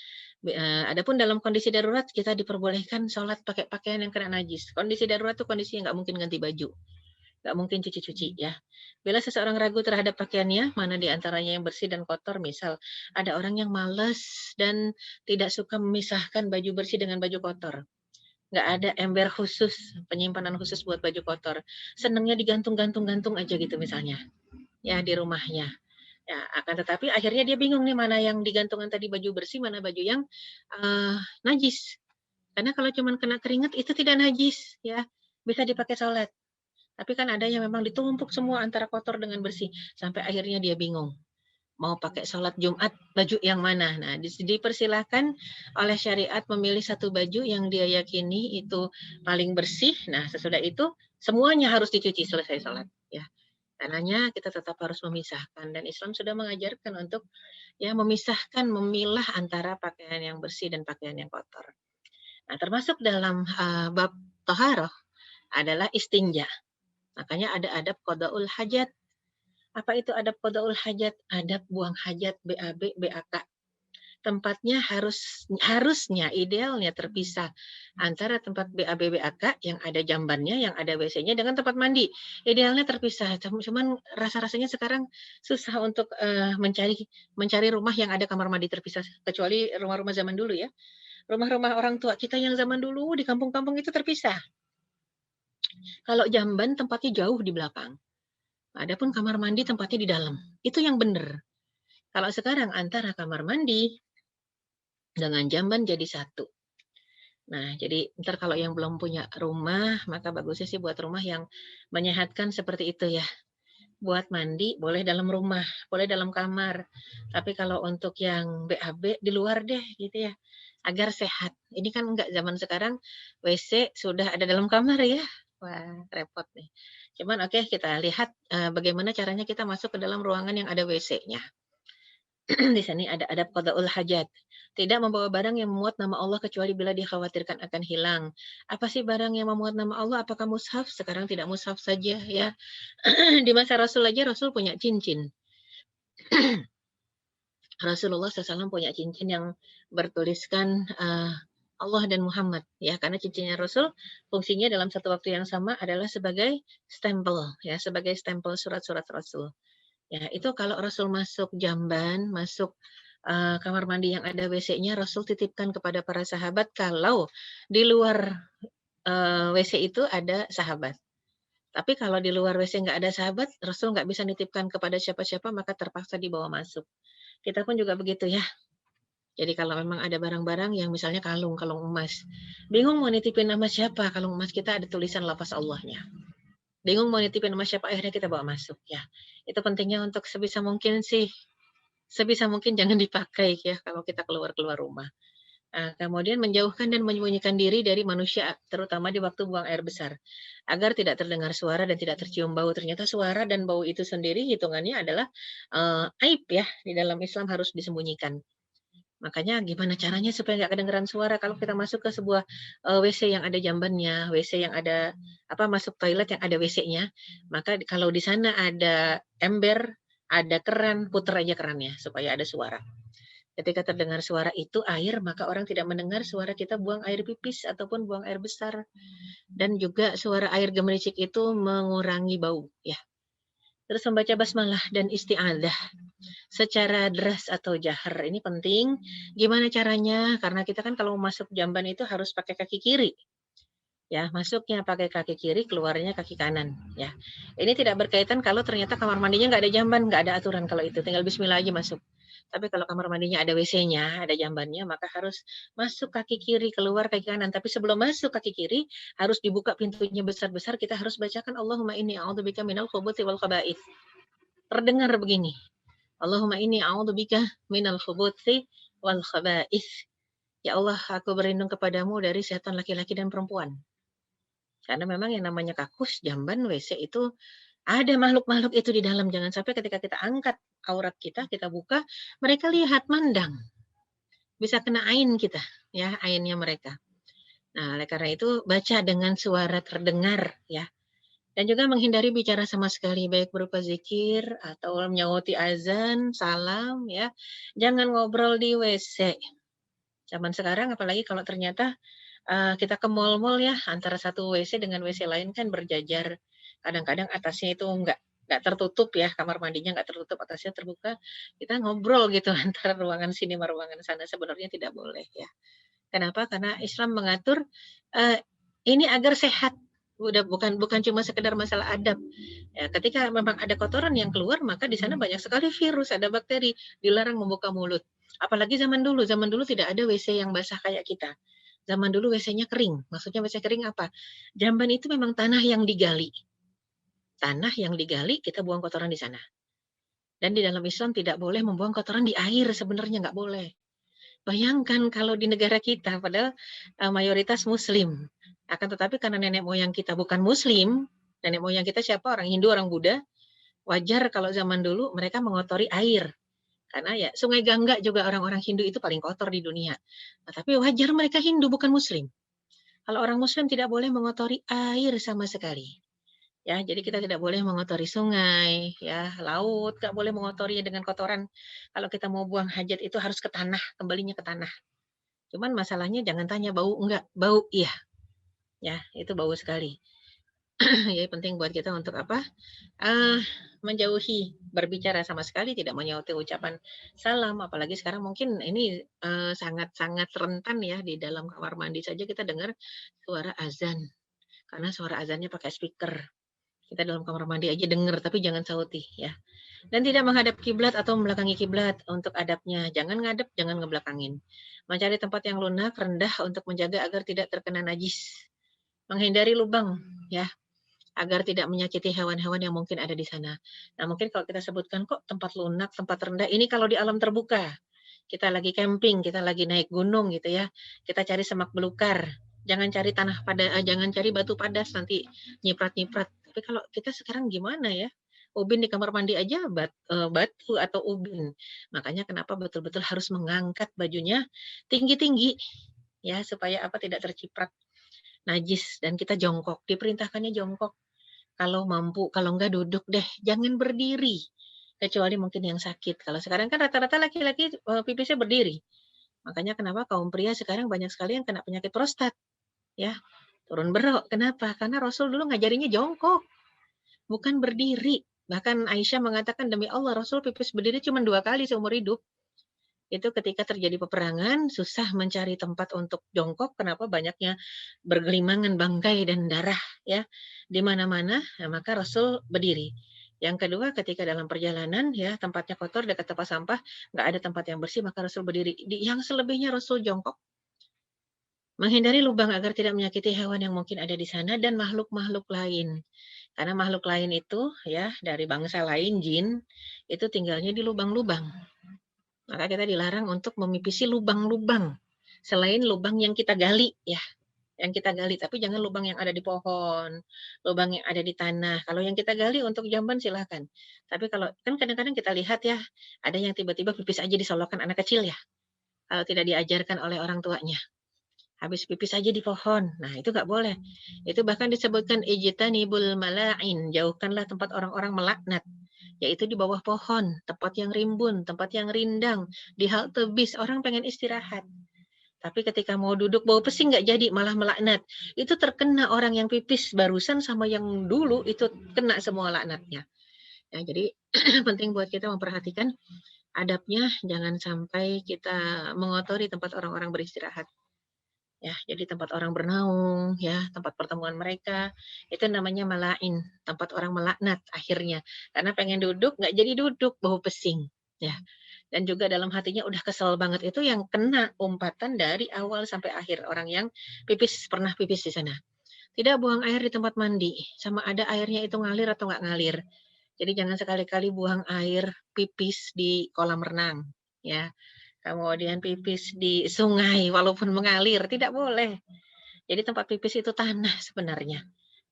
Adapun dalam kondisi darurat kita diperbolehkan sholat pakai pakaian yang kena najis. Kondisi darurat itu kondisi yang nggak mungkin ganti baju, nggak mungkin cuci-cuci ya. Bila seseorang ragu terhadap pakaiannya, mana di antaranya yang bersih dan kotor, misal ada orang yang malas dan tidak suka memisahkan baju bersih dengan baju kotor. Nggak ada ember khusus, penyimpanan khusus buat baju kotor. Senangnya digantung-gantung-gantung aja gitu misalnya, ya di rumahnya. Ya, akan tetapi akhirnya dia bingung nih mana yang digantungan tadi baju bersih, mana baju yang najis. Karena kalau cuma kena keringat itu tidak najis, ya bisa dipakai sholat. Tapi kan ada yang memang ditumpuk semua antara kotor dengan bersih, sampai akhirnya dia bingung mau pakai sholat Jumat baju yang mana. Nah, dipersilahkan oleh syariat memilih satu baju yang dia yakini itu paling bersih. Nah, sesudah itu semuanya harus dicuci selesai sholat. Ya, karenanya kita tetap harus memisahkan dan Islam sudah mengajarkan untuk ya memisahkan, memilah antara pakaian yang bersih dan pakaian yang kotor. Nah, termasuk dalam bab toharoh adalah istinja. Makanya ada adab qadaul hajat. Apa itu adab qadaul hajat? Adab buang hajat, BAB, BAK. Tempatnya harusnya idealnya terpisah antara tempat BAB BAK yang ada jambannya, yang ada WC-nya dengan tempat mandi. Idealnya terpisah. Cuman rasa-rasanya sekarang susah untuk mencari rumah yang ada kamar mandi terpisah kecuali rumah-rumah zaman dulu ya. Rumah-rumah orang tua kita yang zaman dulu di kampung-kampung itu terpisah. Kalau jamban tempatnya jauh di belakang, adapun kamar mandi tempatnya di dalam. Itu yang benar. Kalau sekarang antara kamar mandi dengan jamban jadi satu. Nah, jadi ntar kalau yang belum punya rumah, maka bagusnya sih buat rumah yang menyehatkan seperti itu ya. Buat mandi boleh dalam rumah, boleh dalam kamar. Tapi kalau untuk yang BAB di luar deh gitu ya. Agar sehat. Ini kan enggak zaman sekarang WC sudah ada dalam kamar ya. Wah, repot nih. Cuman oke kita lihat bagaimana caranya kita masuk ke dalam ruangan yang ada WC-nya. Di sini ada adab qadaul hajat. Tidak membawa barang yang memuat nama Allah kecuali bila dikhawatirkan akan hilang. Apa sih barang yang memuat nama Allah? Apakah mushaf? Sekarang tidak mushaf saja ya. Di masa Rasul aja Rasul punya cincin. Rasulullah SAW punya cincin yang bertuliskan Allah dan Muhammad ya, karena cincinnya Rasul fungsinya dalam satu waktu yang sama adalah sebagai stempel ya, sebagai stempel surat-surat Rasul. Ya, itu kalau Rasul masuk jamban, masuk kamar mandi yang ada WC-nya, Rasul titipkan kepada para sahabat kalau di luar WC itu ada sahabat. Tapi kalau di luar WC nggak ada sahabat, Rasul nggak bisa nitipkan kepada siapa-siapa, maka terpaksa dibawa masuk. Kita pun juga begitu ya. Jadi kalau memang ada barang-barang yang misalnya kalung, kalung emas. Bingung mau nitipin nama siapa, kalung emas kita ada tulisan lafaz Allahnya. Bingung mau nitipin nama siapa, akhirnya kita bawa masuk ya. Itu pentingnya untuk sebisa mungkin sih, sebisa mungkin jangan dipakai ya kalau kita keluar-keluar rumah. Kemudian menjauhkan dan menyembunyikan diri dari manusia, terutama di waktu buang air besar, agar tidak terdengar suara dan tidak tercium bau. Ternyata suara dan bau itu sendiri hitungannya adalah aib ya, di dalam Islam harus disembunyikan. Makanya gimana caranya supaya nggak kedengeran suara kalau kita masuk ke sebuah WC yang ada jambannya, WC yang ada apa masuk toilet yang ada WC-nya, maka kalau di sana ada ember, ada keran, puter aja kerannya supaya ada suara. Ketika terdengar suara itu air, maka orang tidak mendengar suara kita buang air pipis ataupun buang air besar. Dan juga suara air gemericik itu mengurangi bau, ya. Terus membaca basmalah dan isti'adah secara deras atau jahar ini penting. Gimana caranya? Karena kita kan kalau masuk jamban itu harus pakai kaki kiri. Ya, masuknya pakai kaki kiri, keluarnya kaki kanan. Ya, ini tidak berkaitan kalau ternyata kamar mandinya nggak ada jamban, nggak ada aturan kalau itu. Tinggal Bismillah aja masuk. Tapi kalau kamar mandinya ada WC-nya, ada jambannya, maka harus masuk kaki kiri, keluar kaki kanan. Tapi sebelum masuk kaki kiri, harus dibuka pintunya besar-besar. Kita harus bacakan Allahumma inni a'udzubika minal khubuthi wal khaba'ith. Terdengar begini. Allahumma inni a'udzubika minal khubuthi wal khaba'ith. Ya Allah, aku berlindung kepadamu dari setan laki-laki dan perempuan. Karena memang yang namanya kakus, jamban, WC itu ada makhluk-makhluk itu di dalam. Jangan sampai ketika kita angkat aurat kita buka, mereka lihat, mandang. Bisa kena ain kita, ya, ainnya mereka. Nah, oleh karena itu baca dengan suara terdengar, ya. Dan juga menghindari bicara sama sekali, baik berupa zikir atau menyauti azan, salam, ya. Jangan ngobrol di WC. Zaman sekarang apalagi kalau ternyata kita ke mall-mall ya, antara satu WC dengan WC lain kan berjajar. Kadang-kadang atasnya itu nggak tertutup ya, kamar mandinya nggak tertutup, atasnya terbuka. Kita ngobrol gitu antara ruangan sini sama ruangan sana, sebenarnya tidak boleh ya. Kenapa? Karena Islam mengatur eee, ini agar sehat. Udah bukan bukan cuma sekedar masalah adab. Ya, ketika memang ada kotoran yang keluar, maka di sana banyak sekali virus, ada bakteri, dilarang membuka mulut. Apalagi zaman dulu tidak ada WC yang basah kayak kita. Zaman dulu WC-nya kering. Maksudnya WC kering apa? Jamban itu memang tanah yang digali. Tanah yang digali, kita buang kotoran di sana. Dan di dalam Islam tidak boleh membuang kotoran di air, sebenarnya nggak boleh. Bayangkan kalau di negara kita, padahal mayoritas Muslim. Akan tetapi karena nenek moyang kita bukan Muslim, nenek moyang kita siapa? Orang Hindu, orang Buddha, wajar kalau zaman dulu mereka mengotori air. Karena ya Sungai Gangga juga orang-orang Hindu itu paling kotor di dunia. Nah, tapi wajar mereka Hindu, bukan Muslim. Kalau orang Muslim tidak boleh mengotori air sama sekali. Ya, jadi kita tidak boleh mengotori sungai, ya, laut, nggak boleh mengotorinya dengan kotoran. Kalau kita mau buang hajat itu harus ke tanah, kembalinya ke tanah. Cuman masalahnya jangan tanya bau enggak, bau iya. Ya, itu bau sekali. Jadi penting buat kita untuk apa? Menjauhi berbicara sama sekali, tidak menyauti ucapan salam, apalagi sekarang mungkin ini sangat-sangat rentan ya di dalam kamar mandi saja kita dengar suara azan. karena suara azannya pakai speaker. Kita dalam kamar mandi aja denger, tapi jangan sauti ya. Dan tidak menghadap kiblat atau membelakangi kiblat untuk adabnya. Jangan ngadep, jangan ngebelakangin. Mencari tempat yang lunak, rendah untuk menjaga agar tidak terkena najis. Menghindari lubang ya, agar tidak menyakiti hewan-hewan yang mungkin ada di sana. Nah, mungkin kalau kita sebutkan kok tempat lunak, tempat rendah, ini kalau di alam terbuka. Kita lagi camping, kita lagi naik gunung gitu ya. Kita cari semak belukar. Jangan cari jangan cari batu padas nanti nyiprat-nyiprat. Tapi kalau kita sekarang gimana ya? Ubin di kamar mandi aja batu atau ubin. Makanya kenapa betul-betul harus mengangkat bajunya tinggi-tinggi ya supaya apa tidak terciprat najis dan kita jongkok. Diperintahkannya jongkok. Kalau mampu, kalau enggak duduk deh, jangan berdiri. Kecuali mungkin yang sakit. Kalau sekarang kan rata-rata laki-laki pipisnya berdiri. Makanya kenapa kaum pria sekarang banyak sekali yang kena penyakit prostat. Ya, turun berok. Kenapa? Karena Rasul dulu ngajarinya jongkok, bukan berdiri. Bahkan Aisyah mengatakan, demi Allah, Rasul pipis berdiri cuma 2 kali seumur hidup. Itu ketika terjadi peperangan, susah mencari tempat untuk jongkok. Kenapa? Banyaknya bergelimangan bangkai dan darah ya di mana-mana. Nah, maka Rasul berdiri. Yang kedua, ketika dalam perjalanan ya tempatnya kotor dekat tempat sampah, nggak ada tempat yang bersih, maka Rasul berdiri. Yang selebihnya Rasul jongkok. Menghindari lubang agar tidak menyakiti hewan yang mungkin ada di sana dan makhluk-makhluk lain. Karena makhluk lain itu ya dari bangsa lain jin itu tinggalnya di lubang-lubang. Maka kita dilarang untuk memipisi lubang-lubang. Selain lubang yang kita gali ya, yang kita gali, tapi jangan lubang yang ada di pohon, lubang yang ada di tanah. Kalau yang kita gali untuk jamban silahkan. Tapi kalau kan kadang-kadang kita lihat ya, ada yang tiba-tiba pipis aja disolokan anak kecil ya, kalau tidak diajarkan oleh orang tuanya. Habis pipis aja di pohon. Nah, itu nggak boleh. Itu bahkan disebutkan ijtanibul mala'in, jauhkanlah tempat orang-orang melaknat. Yaitu di bawah pohon, tempat yang rimbun, tempat yang rindang, di halte bis, orang pengen istirahat. Tapi ketika mau duduk bau pesing nggak jadi, malah melaknat. Itu terkena orang yang pipis barusan sama yang dulu, itu kena semua laknatnya. Ya, jadi penting buat kita memperhatikan adabnya, jangan sampai kita mengotori tempat orang-orang beristirahat. Ya, jadi tempat orang bernaung, ya, tempat pertemuan mereka, itu namanya malain, tempat orang melaknat akhirnya. Karena pengen duduk, nggak jadi duduk, bau pesing. Ya, dan juga dalam hatinya udah kesel banget itu yang kena umpatan dari awal sampai akhir orang yang pernah pipis di sana. Tidak buang air di tempat mandi, sama ada airnya itu ngalir atau nggak ngalir. Jadi jangan sekali-kali buang air pipis di kolam renang, ya. Kemudian pipis di sungai walaupun mengalir, tidak boleh. Jadi tempat pipis itu tanah sebenarnya.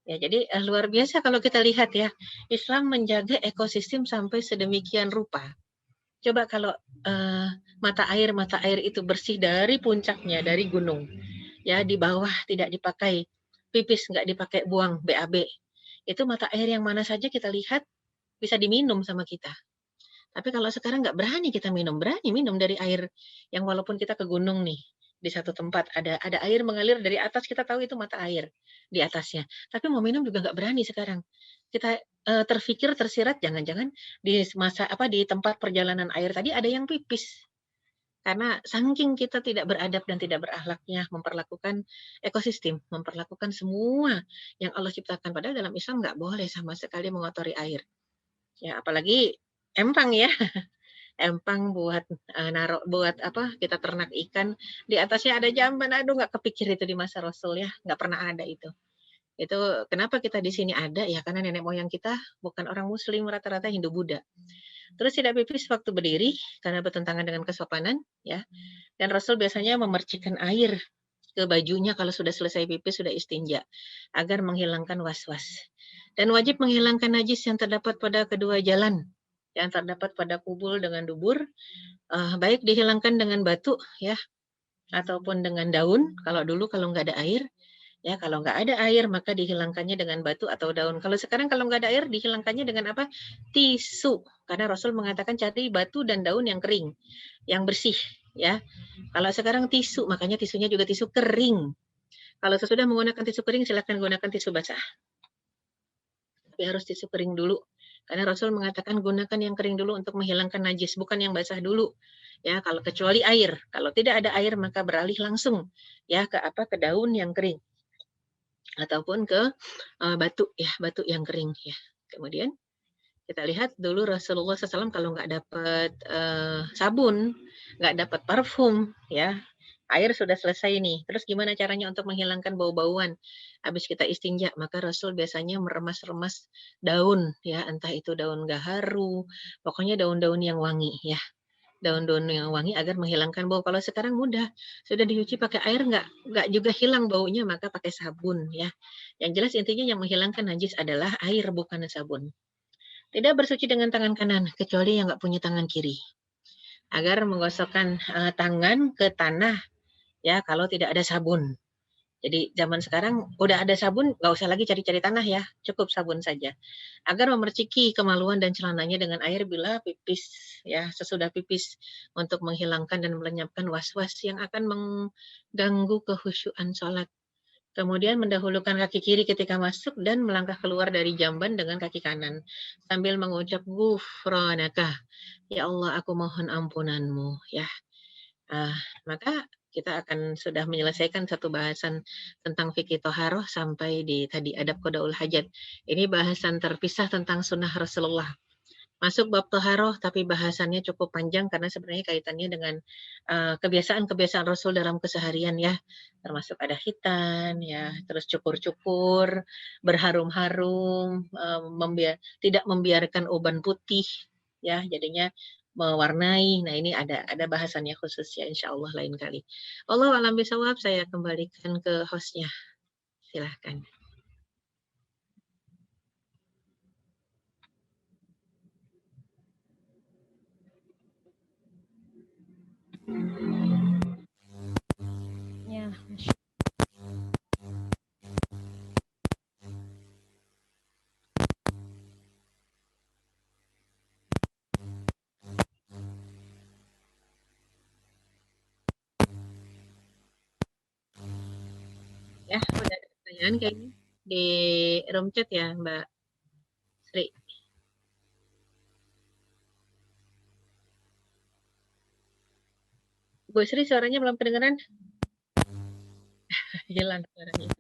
Ya, jadi luar biasa kalau kita lihat ya, Islam menjaga ekosistem sampai sedemikian rupa. Coba kalau mata air itu bersih dari puncaknya, dari gunung, ya di bawah tidak dipakai pipis, nggak dipakai buang BAB. Itu mata air yang mana saja kita lihat bisa diminum sama kita. Tapi kalau sekarang nggak berani kita minum, berani minum dari air yang walaupun kita ke gunung nih, di satu tempat ada air mengalir dari atas, kita tahu itu mata air di atasnya. Tapi mau minum juga nggak berani sekarang. Kita terfikir tersirat jangan-jangan di tempat perjalanan air tadi ada yang pipis. Karena saking kita tidak beradab dan tidak berakhlaknya memperlakukan ekosistem, memperlakukan semua yang Allah ciptakan. Padahal dalam Islam nggak boleh sama sekali mengotori air. Ya, apalagi empang ya. Empang buat naruh buat apa kita ternak ikan di atasnya ada jamban, aduh nggak kepikir itu di masa Rasul ya, nggak pernah ada itu. Itu kenapa kita di sini ada ya karena nenek moyang kita bukan orang Muslim, rata-rata Hindu Buddha. Terus tidak pipis waktu berdiri karena bertentangan dengan kesopanan ya. Dan Rasul biasanya memercikkan air ke bajunya kalau sudah selesai pipis, sudah istinja agar menghilangkan was-was. Dan wajib menghilangkan najis yang terdapat pada kedua jalan yang terdapat pada kubul dengan dubur, baik dihilangkan dengan batu ya ataupun dengan daun. Kalau dulu kalau nggak ada air ya, kalau nggak ada air maka dihilangkannya dengan batu atau daun. Kalau sekarang kalau nggak ada air dihilangkannya dengan apa? Tisu. Karena Rasul mengatakan cari batu dan daun yang kering, yang bersih ya. Kalau sekarang tisu, makanya tisunya juga tisu kering. Kalau sesudah menggunakan tisu kering silakan gunakan tisu basah. Tapi harus tisu kering dulu. Karena Rasul mengatakan gunakan yang kering dulu untuk menghilangkan najis, bukan yang basah dulu. Ya, kalau kecuali air. Kalau tidak ada air maka beralih langsung ya ke daun yang kering. ataupun ke batu ya, batu yang kering ya. Kemudian kita lihat dulu Rasulullah SAW kalau nggak dapat sabun, nggak dapat parfum ya, air sudah selesai nih. Terus gimana caranya untuk menghilangkan bau-bauan? Habis kita istinja, maka Rasul biasanya meremas-remas daun ya, entah itu daun gaharu, pokoknya daun-daun yang wangi ya. Daun-daun yang wangi agar menghilangkan bau. Kalau sekarang mudah, sudah dicuci pakai air nggak juga hilang baunya, maka pakai sabun ya. Yang jelas intinya yang menghilangkan najis adalah air bukan sabun. Tidak bersuci dengan tangan kanan, kecuali yang nggak punya tangan kiri. Agar menggosokkan tangan ke tanah ya kalau tidak ada sabun. Jadi zaman sekarang udah ada sabun, nggak usah lagi cari-cari tanah ya, cukup sabun saja. Agar memerciki kemaluan dan celananya dengan air bila pipis ya, sesudah pipis untuk menghilangkan dan melenyapkan was-was yang akan mengganggu kehusyuan sholat. Kemudian mendahulukan kaki kiri ketika masuk dan melangkah keluar dari jamban dengan kaki kanan sambil mengucap ghufranaka. Ya Allah, aku mohon ampunanmu ya. Ah, maka kita akan sudah menyelesaikan satu bahasan tentang fikih toharoh sampai di tadi adab qadaul hajat. Ini bahasan terpisah tentang sunnah Rasulullah. Masuk bab toharoh tapi bahasannya cukup panjang karena sebenarnya kaitannya dengan kebiasaan-kebiasaan Rasul dalam keseharian ya. Termasuk ada khitan ya, terus cukur-cukur, berharum-harum, tidak membiarkan uban putih ya, jadinya mewarnai. Nah, ini ada bahasannya khusus ya insya Allah lain kali. Wallahu a'lam bishawab, saya kembalikan ke hostnya. Silahkan. Ya, Ya, udah ada pertanyaan kayaknya di room chat ya, Mbak Sri. Bu Sri suaranya belum kedengeran? Hilang suaranya.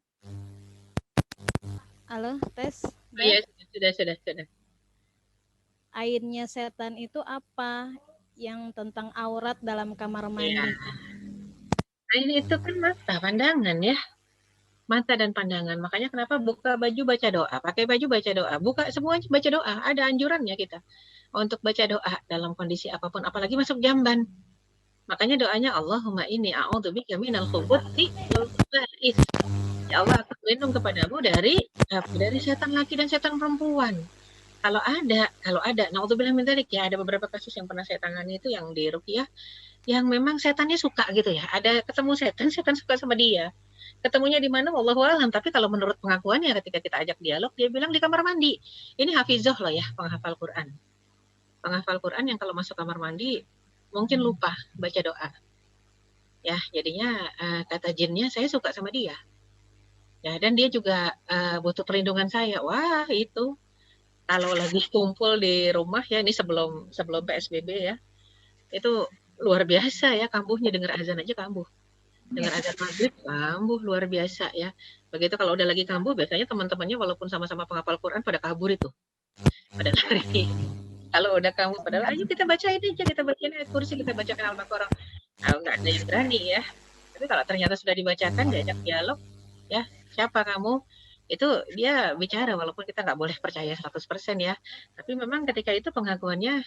halo, tes. Oh ya, sudah. Airnya setan itu apa? Yang tentang aurat dalam kamar Ya, mandi. ini itu kan mata, pandangan ya. Mata dan pandangan. Makanya kenapa buka baju baca doa, pakai baju baca doa, buka semuanya baca doa. Ada anjurannya kita untuk baca doa dalam kondisi apapun, apalagi masuk jamban. Makanya doanya Allahumma inni a'udzubika minal khubuthi wal khaba'ith. Ya Allah, aku berlindung kepadamu dari setan laki dan setan perempuan. Kalau ada, naudzubillah min dzalik ya, ada beberapa kasus yang pernah saya tangani itu yang di ruqyah, yang memang setannya suka gitu ya. Ada ketemu setan, setan suka sama dia. Ketemunya di mana wallahu alam, tapi kalau menurut pengakuannya ketika kita ajak dialog, dia bilang di kamar mandi. Ini hafizah loh ya, penghafal Quran. Penghafal Quran yang kalau masuk kamar mandi mungkin lupa baca doa. Ya, jadinya kata jinnya saya suka sama dia. Ya, dan dia juga butuh perlindungan saya. Wah, itu kalau lagi kumpul di rumah ya, ini sebelum sebelum PSBB ya, itu luar biasa ya kambuhnya, dengar azan aja kambuh. Dengar azan maghrib kambuh luar biasa ya. Begitu kalau udah lagi kambuh biasanya teman-temannya walaupun sama-sama penghafal Quran pada kabur itu, pada lari. Kalau udah kamu padahal ayo kita bacain aja, kita bacain ayat kursi, kita bacakan Al-Baqarah. Nah, nggak ada yang berani ya. Tapi kalau ternyata sudah dibacakan, diajak dialog, ya siapa kamu? Itu dia bicara walaupun kita nggak boleh percaya 100% ya. Tapi memang ketika itu pengakuannya,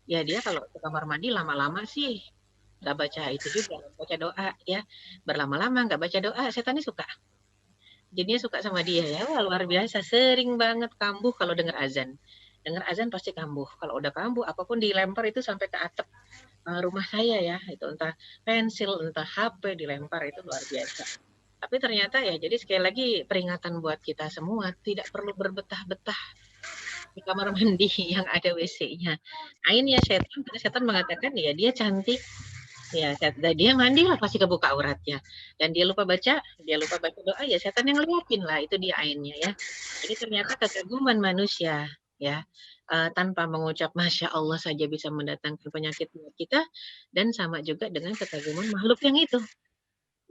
ya dia kalau ke kamar mandi lama-lama sih nggak baca itu juga, baca doa ya. Berlama-lama nggak baca doa, setannya suka. Jadinya suka sama dia ya. Wah, luar biasa, sering banget kambuh kalau dengar azan. Dengar azan pasti kambuh. Kalau udah kambuh, apapun dilempar itu sampai ke atap rumah saya ya. Itu entah pensil, entah HP dilempar, itu luar biasa. Tapi ternyata ya, jadi sekali lagi peringatan buat kita semua, tidak perlu berbetah-betah di kamar mandi yang ada WC-nya. Ain ya setan, karena setan mengatakan ya dia cantik, ya dia mandi lah pasti kebuka auratnya. Dan dia lupa baca doa ya setan yang liatin lah, itu dia ainnya ya. Jadi ternyata kekaguman manusia ya, tanpa mengucap masya Allah saja bisa mendatangkan penyakit buat kita, dan sama juga dengan kekaguman makhluk yang itu.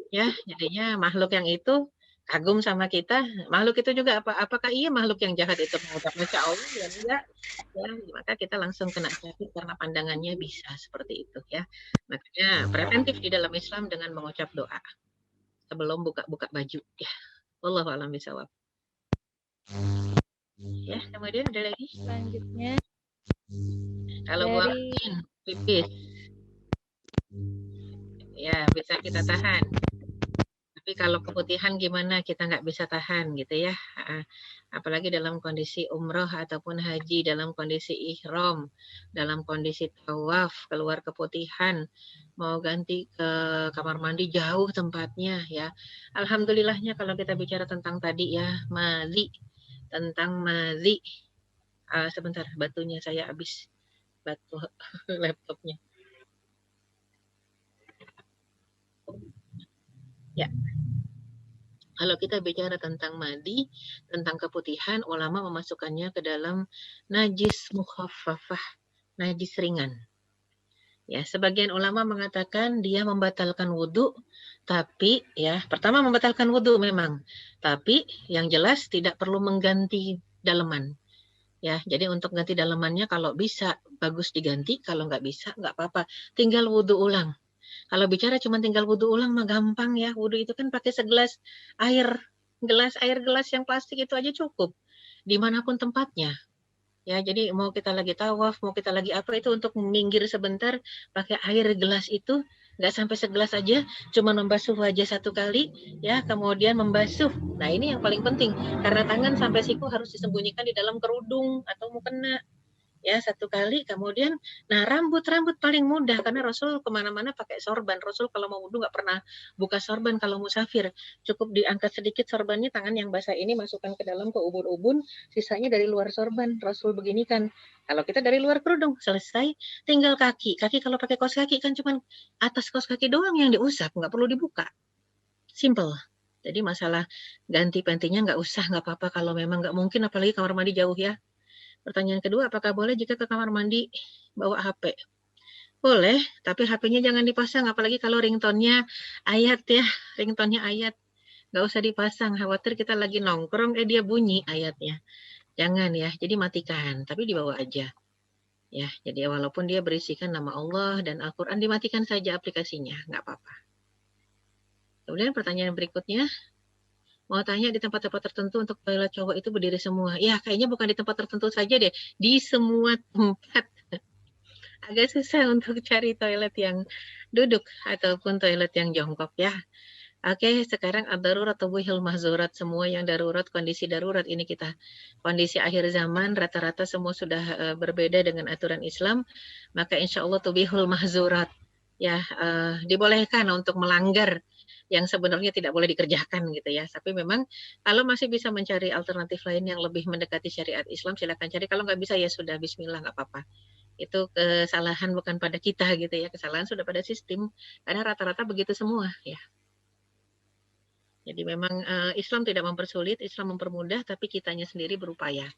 Ya, jadinya makhluk yang itu kagum sama kita, makhluk itu juga apakah iya makhluk yang jahat itu mengucap Masya Allah? Ya enggak. Ya, maka kita langsung kena sakit karena pandangannya bisa seperti itu ya. Makanya preventif di dalam Islam dengan mengucap doa sebelum buka-buka baju ya. Wallahu a'lam bishawab. Ya, kemudian ada lagi. Selanjutnya Kalau buang dari angin, pipis, ya bisa kita tahan. Tapi kalau keputihan gimana? Kita nggak bisa tahan gitu ya. Apalagi dalam kondisi umroh ataupun haji, dalam kondisi ihram, dalam kondisi tawaf, keluar keputihan, mau ganti ke kamar mandi jauh tempatnya ya. Alhamdulillahnya kalau kita bicara tentang tadi ya, madhi, tentang madhi. Sebentar, batunya saya habis, batu laptopnya. Ya, kalau kita bicara tentang madi, tentang keputihan, ulama memasukkannya ke dalam najis mukhaffafah, najis ringan. Ya, sebagian ulama mengatakan dia membatalkan wudhu, tapi ya pertama membatalkan wudhu memang, tapi yang jelas tidak perlu mengganti daleman. Ya, jadi untuk ganti dalemannya kalau bisa bagus diganti, kalau nggak bisa nggak apa-apa, tinggal wudhu ulang. Kalau bicara cuma tinggal wudhu ulang mah gampang ya. Wudhu itu kan pakai segelas air, gelas yang plastik itu aja cukup. Dimanapun tempatnya. Ya, jadi mau kita lagi tawaf, mau kita lagi apa itu untuk minggir sebentar, pakai air gelas itu, nggak sampai segelas aja, cuma membasuh wajah satu kali, ya, kemudian membasuh. Nah, ini yang paling penting, karena tangan sampai siku harus disembunyikan di dalam kerudung atau mukena. Ya, satu kali kemudian nah rambut paling mudah karena Rasul kemana-mana pakai sorban. Rasul kalau mau wudhu nggak pernah buka sorban kalau musafir, cukup diangkat sedikit sorbannya, tangan yang basah ini masukkan ke dalam ke ubun-ubun, sisanya dari luar sorban. Rasul beginikan. Kalau kita dari luar kerudung selesai, tinggal kaki kalau pakai kaos kaki kan cuma atas kaos kaki doang yang diusap, nggak perlu dibuka, simple. Jadi masalah ganti pantinya nggak usah, nggak apa-apa kalau memang nggak mungkin, apalagi kamar mandi jauh ya. Pertanyaan kedua, apakah boleh jika ke kamar mandi bawa HP? Boleh, tapi HP-nya jangan dipasang, apalagi kalau ringtone-nya ayat ya, ringtone-nya ayat. Nggak usah dipasang, khawatir kita lagi nongkrong, dia bunyi ayatnya. Jangan ya, jadi matikan, tapi dibawa aja. Ya, jadi walaupun dia berisikan nama Allah dan Al-Quran, dimatikan saja aplikasinya, nggak apa-apa. Kemudian pertanyaan berikutnya, mau tanya di tempat-tempat tertentu untuk toilet cowok itu berdiri semua. Ya, kayaknya bukan di tempat tertentu saja deh, di semua tempat. Agak susah untuk cari toilet yang duduk ataupun toilet yang jongkok ya. Oke, sekarang ad-darurat tubihul mahzurat, semua yang darurat, kondisi darurat ini kita. Kondisi akhir zaman rata-rata semua sudah berbeda dengan aturan Islam, maka insya Allah tubihul mahzurat. Ya, dibolehkan untuk melanggar yang sebenarnya tidak boleh dikerjakan gitu ya. Tapi memang kalau masih bisa mencari alternatif lain yang lebih mendekati syariat Islam, silakan cari. Kalau nggak bisa ya sudah bismillah, nggak apa-apa. Itu kesalahan bukan pada kita gitu ya, kesalahan sudah pada sistem, karena rata-rata begitu semua ya. Jadi memang Islam tidak mempersulit, Islam mempermudah, tapi kitanya sendiri berupaya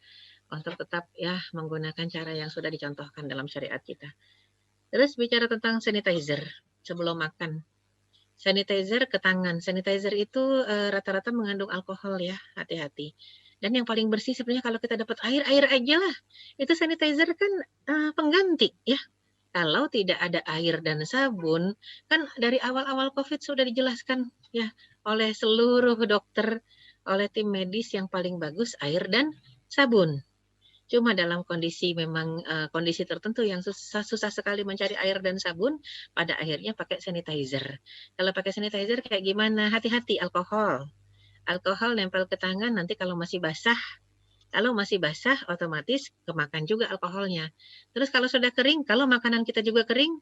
untuk tetap ya menggunakan cara yang sudah dicontohkan dalam syariat kita. Terus bicara tentang sanitizer sebelum makan. Sanitizer ke tangan. Sanitizer itu rata-rata mengandung alkohol ya, hati-hati. Dan yang paling bersih sebenarnya kalau kita dapat air aja lah. Itu sanitizer kan pengganti ya. Kalau tidak ada air dan sabun, kan dari awal-awal COVID sudah dijelaskan ya oleh seluruh dokter, oleh tim medis yang paling bagus air dan sabun. Cuma dalam kondisi memang kondisi tertentu yang susah sekali mencari air dan sabun, pada akhirnya pakai sanitizer. Kalau pakai sanitizer kayak gimana? Hati-hati alkohol. Alkohol nempel ke tangan nanti kalau masih basah. Kalau masih basah, otomatis kemakan juga alkoholnya. Terus kalau sudah kering, kalau makanan kita juga kering,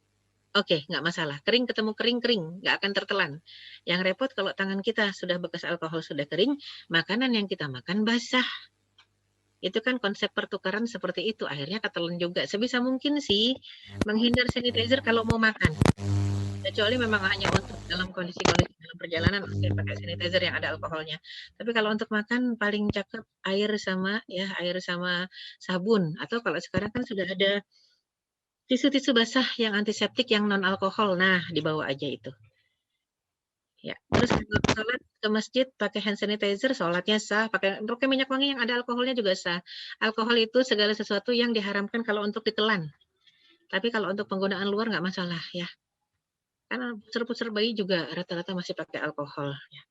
oke, nggak masalah. Kering ketemu kering, nggak akan tertelan. Yang repot kalau tangan kita sudah bekas alkohol, sudah kering, makanan yang kita makan basah. Itu kan konsep pertukaran seperti itu, akhirnya ketelan juga. Sebisa mungkin sih menghindar sanitizer kalau mau makan. Kecuali memang hanya untuk dalam kondisi-kondisi dalam perjalanan, oke, pakai sanitizer yang ada alkoholnya. Tapi kalau untuk makan paling cakep air sama sabun. Atau kalau sekarang kan sudah ada tisu-tisu basah yang antiseptik yang non alkohol. Nah, dibawa aja itu. Ya, terus kalau sholat ke masjid pakai hand sanitizer, sholatnya sah, pakai minyak wangi yang ada alkoholnya juga sah. Alkohol itu segala sesuatu yang diharamkan kalau untuk ditelan. Tapi kalau untuk penggunaan luar nggak masalah ya. Karena pusar-pusar bayi juga rata-rata masih pakai alkohol. Ya.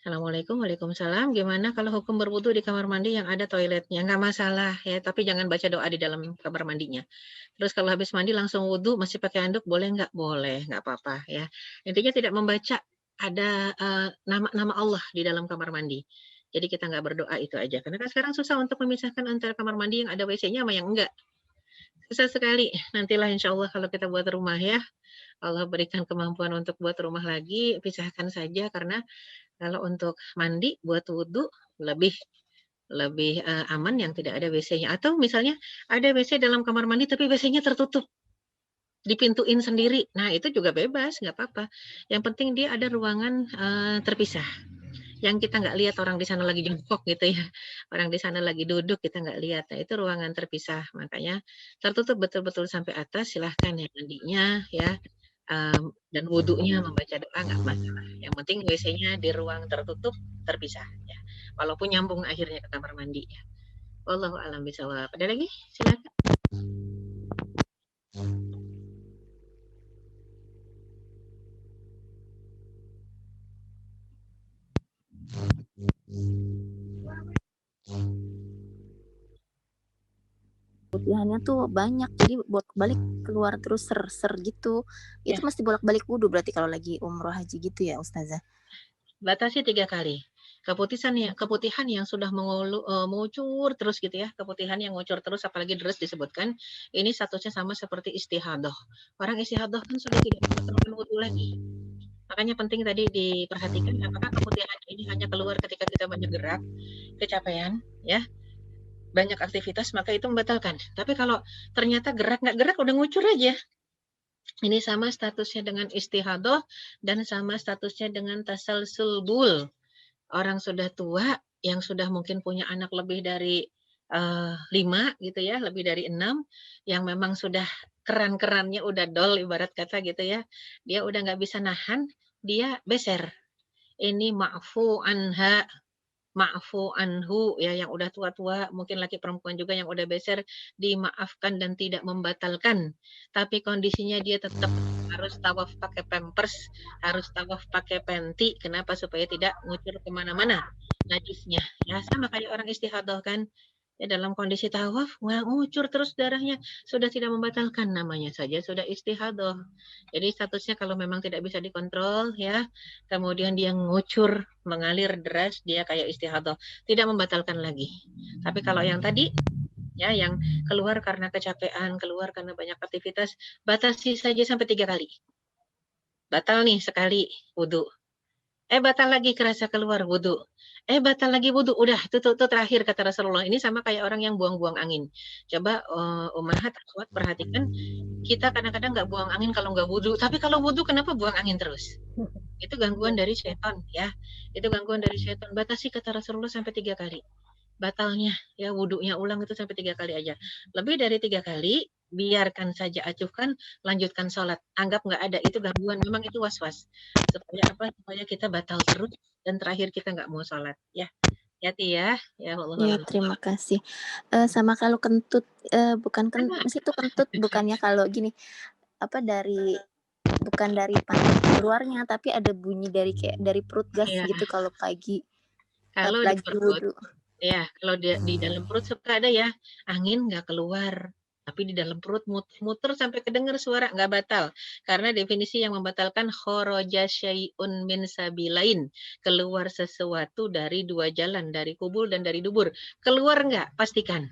Assalamualaikum, waalaikumsalam. Gimana kalau hukum berwudu di kamar mandi yang ada toiletnya? Nggak masalah ya, tapi jangan baca doa di dalam kamar mandinya. Terus kalau habis mandi langsung wudu, masih pakai handuk, boleh nggak? Boleh, nggak apa-apa ya. Intinya tidak membaca ada nama-nama Allah di dalam kamar mandi. Jadi kita nggak berdoa itu aja. Karena kan sekarang susah untuk memisahkan antara kamar mandi yang ada WC-nya sama yang enggak. Susah sekali. Nantilah insya Allah kalau kita buat rumah ya. Allah berikan kemampuan untuk buat rumah lagi, pisahkan saja karena kalau untuk mandi buat wudhu lebih lebih aman yang tidak ada WC-nya. Atau misalnya ada WC dalam kamar mandi tapi WC-nya tertutup, dipintuin sendiri. Nah itu juga bebas, nggak apa-apa. Yang penting dia ada ruangan terpisah. Yang kita nggak lihat orang di sana lagi jongkok gitu ya, orang di sana lagi duduk kita nggak lihat. Nah itu ruangan terpisah, makanya tertutup betul-betul sampai atas. Silahkan ya mandinya ya, dan wudhunya membaca doa nggak masalah. Yang penting WC-nya di ruang tertutup terpisah ya. Walaupun nyambung akhirnya ke kamar mandi ya. Wallahu a'lam bishawab. Ada lagi? Silakan. Putihannya tuh banyak, jadi bolak-balik keluar terus ser-ser gitu. Itu Ya. mesti bolak-balik wudhu berarti kalau lagi umroh haji gitu ya Ustazah? Batasi 3 kali. Keputihan yang sudah mengucur terus gitu ya, keputihan yang mengucur terus apalagi deres disebutkan, ini statusnya sama seperti istihadah. Orang istihadah kan sudah tidak membutuhkan wudhu lagi. Makanya penting tadi diperhatikan apakah keputihan ini hanya keluar ketika kita banyak gerak, kecapean, ya, banyak aktivitas, maka itu membatalkan. Tapi kalau ternyata nggak gerak udah ngucur aja. Ini sama statusnya dengan istihadah dan sama statusnya dengan tasalsul bul. Orang sudah tua yang sudah mungkin punya anak lebih dari 5 gitu ya, lebih dari 6, yang memang sudah keran-kerannya udah dol ibarat kata gitu ya. Dia udah nggak bisa nahan, dia beser. Ini ma'fu anha, ma'fu anhu ya, yang udah tua-tua, mungkin laki perempuan juga yang udah beser, dimaafkan dan tidak membatalkan. Tapi kondisinya dia tetap harus tawaf pakai pampers, harus tawaf pakai penti. Kenapa? Supaya tidak ngucur kemana-mana najisnya. Ya sama kayak orang istihadah kan. Ya, dalam kondisi tawaf ngucur terus darahnya, sudah tidak membatalkan, namanya saja sudah istihadah. Jadi statusnya kalau memang tidak bisa dikontrol ya, kemudian dia ngucur mengalir deras, dia kayak istihadah, tidak membatalkan lagi. Tapi kalau yang tadi ya, yang keluar karena kecapean, keluar karena banyak aktivitas, batasi saja sampai 3 kali. Batal nih sekali wudhu, batal lagi kerasa keluar wudhu, batal lagi wudhu, udah itu terakhir kata Rasulullah. Ini sama kayak orang yang buang-buang angin. Coba ummahat akhwat perhatikan, kita kadang-kadang nggak buang angin kalau nggak wudhu, tapi kalau wudhu kenapa buang angin terus? Itu gangguan dari setan ya, itu gangguan dari setan. Batasi kata Rasulullah sampai 3 kali batalnya ya, wudhunya ulang itu sampai 3 kali aja. Lebih dari 3 kali biarkan saja, acuhkan, lanjutkan sholat, anggap nggak ada, itu gangguan, memang itu was-was. Supaya apa? Supaya kita batal terus dan terakhir kita nggak mau sholat ya. Hati ya, ya Allah. Ya terima kasih. Sama kalau kentut, bukan mesti itu kentut bukannya kalau gini apa bukan dari pantat keluarnya, tapi ada bunyi dari kayak dari perut gas ya. gitu kalau pagi. Kalau lagi di perut, wudhu. ya kalau di dalam perut suka ada ya, angin nggak keluar, tapi di dalam perut muter sampai kedengar suara, nggak batal. Karena definisi yang membatalkan khoroja syai'un min sabilain, keluar sesuatu dari 2 jalan, dari kubul dan dari dubur. Keluar nggak? Pastikan.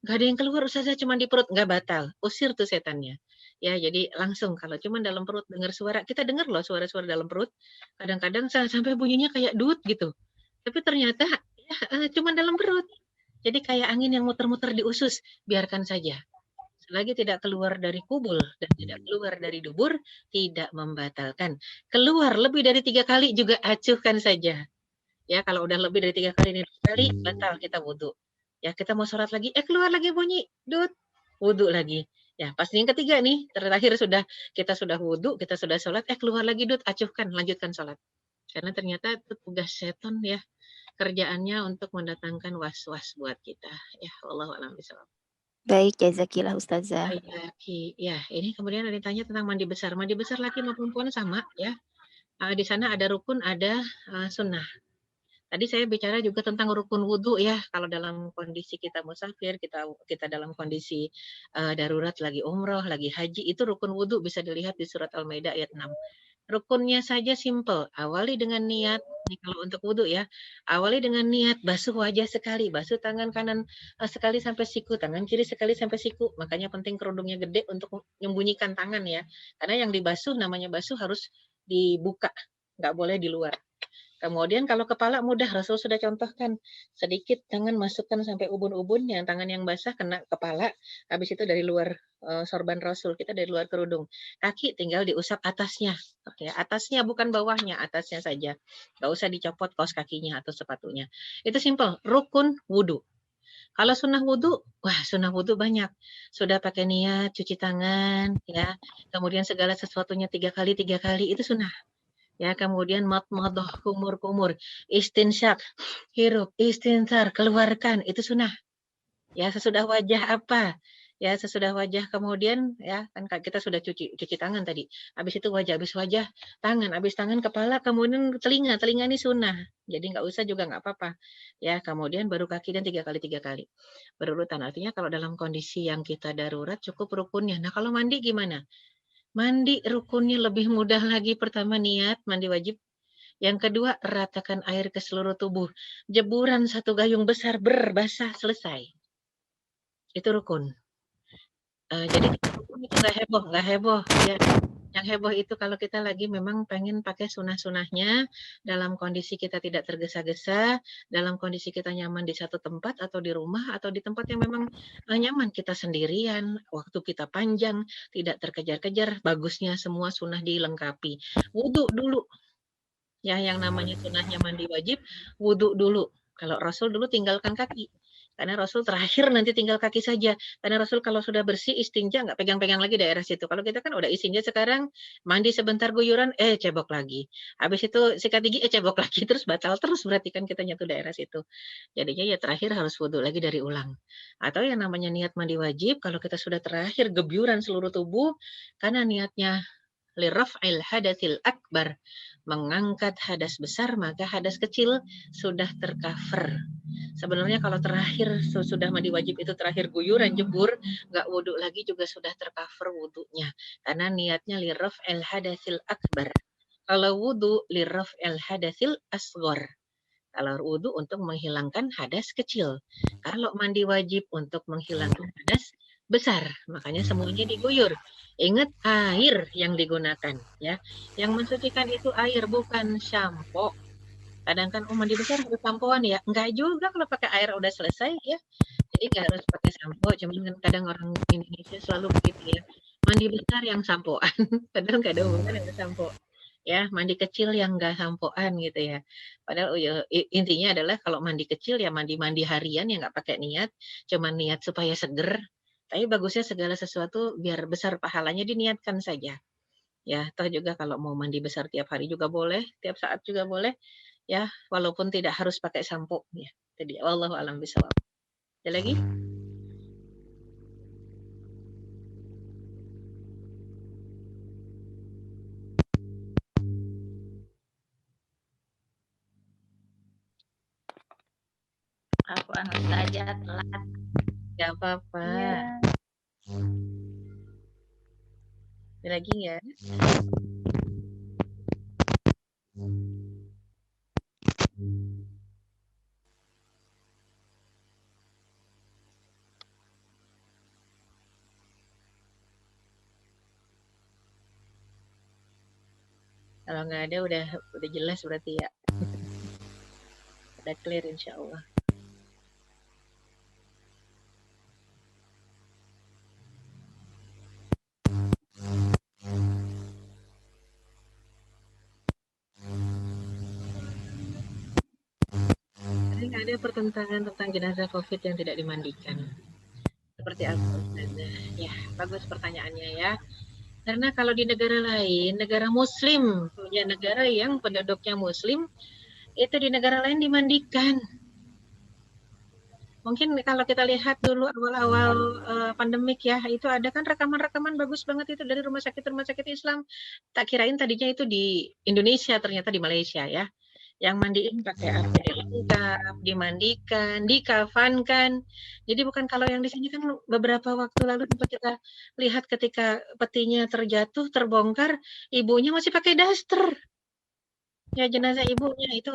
Nggak ada yang keluar, Ustazah cuma di perut, nggak batal. Usir tuh setannya. Ya, jadi langsung kalau cuma dalam perut dengar suara, kita dengar loh suara-suara dalam perut. Kadang-kadang sampai bunyinya kayak dut gitu. Tapi ternyata ya, cuma dalam perut. Jadi kayak angin yang muter-muter di usus, biarkan saja. Selagi tidak keluar dari kubul dan tidak keluar dari dubur, tidak membatalkan. Keluar lebih dari 3 kali juga acuhkan saja. Ya, kalau udah lebih dari 3 kali, batal kita wudhu. Ya, kita mau sholat lagi, keluar lagi bunyi, dut, wudhu lagi. Ya, pas yang ketiga nih, terakhir kita sudah wudu, kita sudah sholat, keluar lagi acuhkan, lanjutkan sholat. Karena ternyata itu tugas setan ya, kerjaannya untuk mendatangkan was-was buat kita. Ya, wallahu a'lam bishawab. Baik, jazakillah Ustazah. Baik, ya, ini kemudian ada yang tanya tentang mandi besar. Mandi besar laki maupun perempuan sama ya. Di sana ada rukun, ada sunnah. Tadi saya bicara juga tentang rukun wudhu ya. Kalau dalam kondisi kita musafir, kita dalam kondisi darurat lagi umroh, lagi haji, itu rukun wudhu bisa dilihat di surat Al-Maidah ayat 6. Rukunnya saja simple. Awali dengan niat, nih kalau untuk wudhu ya, awali dengan niat basuh wajah sekali, basuh tangan kanan sekali sampai siku, tangan kiri sekali sampai siku. Makanya penting kerudungnya gede untuk menyembunyikan tangan ya. Karena yang dibasuh namanya basuh harus dibuka, nggak boleh di luar. Kemudian kalau kepala mudah, Rasul sudah contohkan. Sedikit tangan masukkan sampai ubun-ubun, yang tangan yang basah kena kepala, habis itu dari luar sorban Rasul, kita dari luar kerudung. Kaki tinggal diusap atasnya. Oke, atasnya bukan bawahnya, atasnya saja. Nggak usah dicopot kaos kakinya atau sepatunya. Itu simple, rukun wudhu. Kalau sunnah wudhu, wah sunnah wudhu banyak. Sudah pakai niat, cuci tangan, ya. Kemudian segala sesuatunya 3 kali, itu sunnah. Ya, kemudian madmadah, kumur-kumur, istinsyak, hirup, istinsar, keluarkan, itu sunnah. Ya, sesudah wajah apa? Ya, sesudah wajah kemudian ya kan kita sudah cuci tangan tadi. Habis itu wajah, habis wajah tangan, habis tangan kepala, kemudian telinga. Telinga ini sunnah. Jadi nggak usah juga nggak apa-apa. Ya, kemudian baru kaki dan 3 kali. Berurutan. Artinya kalau dalam kondisi yang kita darurat cukup rukunnya. Nah, kalau mandi gimana? Mandi rukunnya lebih mudah lagi. Pertama niat, mandi wajib. Yang kedua, ratakan air ke seluruh tubuh. Jeburan 1 gayung besar, basah, selesai. Itu rukun. Jadi rukun itu nggak heboh. Ya. Yang heboh itu kalau kita lagi memang pengen pakai sunah-sunahnya, dalam kondisi kita tidak tergesa-gesa, dalam kondisi kita nyaman di satu tempat atau di rumah atau di tempat yang memang nyaman, kita sendirian, waktu kita panjang, tidak terkejar-kejar, bagusnya semua sunah dilengkapi. Wudhu dulu. Ya, yang namanya sunahnya mandi wajib, wudhu dulu. Kalau Rasul dulu tinggalkan kaki. Karena Rasul terakhir nanti tinggal kaki saja. Karena Rasul kalau sudah bersih istinja nggak pegang-pegang lagi daerah situ. Kalau kita kan udah istinja sekarang, mandi sebentar guyuran, cebok lagi. Habis itu sikat gigi, cebok lagi. Terus batal terus berarti kan kita nyentuh daerah situ. Jadinya ya terakhir harus wudhu lagi dari ulang. Atau yang namanya niat mandi wajib, kalau kita sudah terakhir gebyuran seluruh tubuh, karena niatnya liraf'il hadatsil akbar, mengangkat hadas besar, maka hadas kecil sudah tercover. Sebenarnya kalau terakhir sudah mandi wajib itu terakhir guyuran jebur, nggak wudhu lagi juga sudah tercover wudhunya. Karena niatnya liraf'il hadatsil akbar. Kalau wudhu liraf'il hadatsil asghar. Kalau wudhu untuk menghilangkan hadas kecil. Kalau mandi wajib untuk menghilangkan hadas besar. Makanya semuanya diguyur. Ingat air yang digunakan ya. Yang mensucikan itu air bukan sampo. Kadang kan mandi besar harus sampoan ya. Enggak juga kalau pakai air udah selesai ya. Jadi nggak harus pakai sampo. Cuman kan kadang orang Indonesia selalu begitu ya. Mandi besar yang sampoan. Padahal nggak ada hubungan dengan sampo. Ya, mandi kecil yang nggak sampoan gitu ya. Padahal intinya adalah kalau mandi kecil ya mandi-mandi harian yang nggak pakai niat, cuman niat supaya seger. Tapi bagusnya segala sesuatu biar besar pahalanya diniatkan saja. Ya, toh juga kalau mau mandi besar tiap hari juga boleh, tiap saat juga boleh. Ya, walaupun tidak harus pakai sampo ya. Jadi wallahu alam bishawab. Ada lagi? Afwan Ustazah telat. Gak apa-apa. Iya. Ada lagi ya? Kalau nggak ada udah jelas berarti ya. Udah clear insya Allah. Ada pertentangan tentang jenazah COVID yang tidak dimandikan. Seperti apa Ustazah? Ya, bagus pertanyaannya ya. Karena kalau di negara lain, negara muslim, ya negara yang penduduknya muslim, itu di negara lain dimandikan. Mungkin kalau kita lihat dulu awal-awal pandemik ya, itu ada kan rekaman-rekaman bagus banget itu dari rumah sakit Islam. Tak kirain tadinya itu di Indonesia, ternyata di Malaysia ya. Yang mandiin pakai APD lengkap, dimandikan, dikafankan. Jadi bukan kalau yang di sini kan beberapa waktu lalu sempat kita lihat ketika petinya terjatuh, terbongkar, ibunya masih pakai daster. Ya jenazah ibunya itu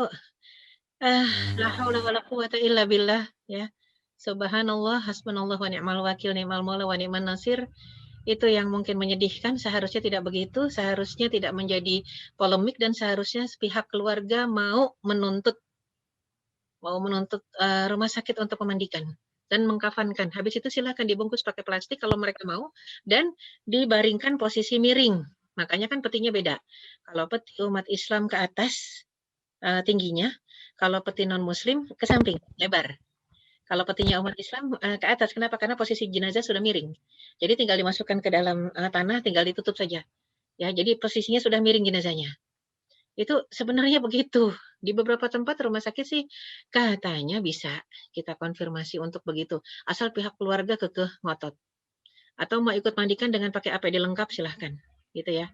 la haula wala quwata illa billah ya. Subhanallah, hasbunallah wa ni'mal wakil, ni'mal maula wa ni'man nasir. Itu yang mungkin menyedihkan, seharusnya tidak begitu, seharusnya tidak menjadi polemik dan seharusnya pihak keluarga mau menuntut rumah sakit untuk memandikan dan mengkafankan. Habis itu silakan dibungkus pakai plastik kalau mereka mau dan dibaringkan posisi miring. Makanya kan petinya beda. Kalau peti umat Islam ke atas tingginya, kalau peti non muslim ke samping, lebar. Kalau petinya umat Islam ke atas, kenapa? Karena posisi jenazah sudah miring. Jadi tinggal dimasukkan ke dalam tanah, tinggal ditutup saja. Ya, jadi posisinya sudah miring jenazahnya. Itu sebenarnya begitu. Di beberapa tempat rumah sakit sih katanya bisa kita konfirmasi untuk begitu. Asal pihak keluarga kekeh ngotot. Atau mau ikut mandikan dengan pakai APD lengkap silahkan. Gitu ya.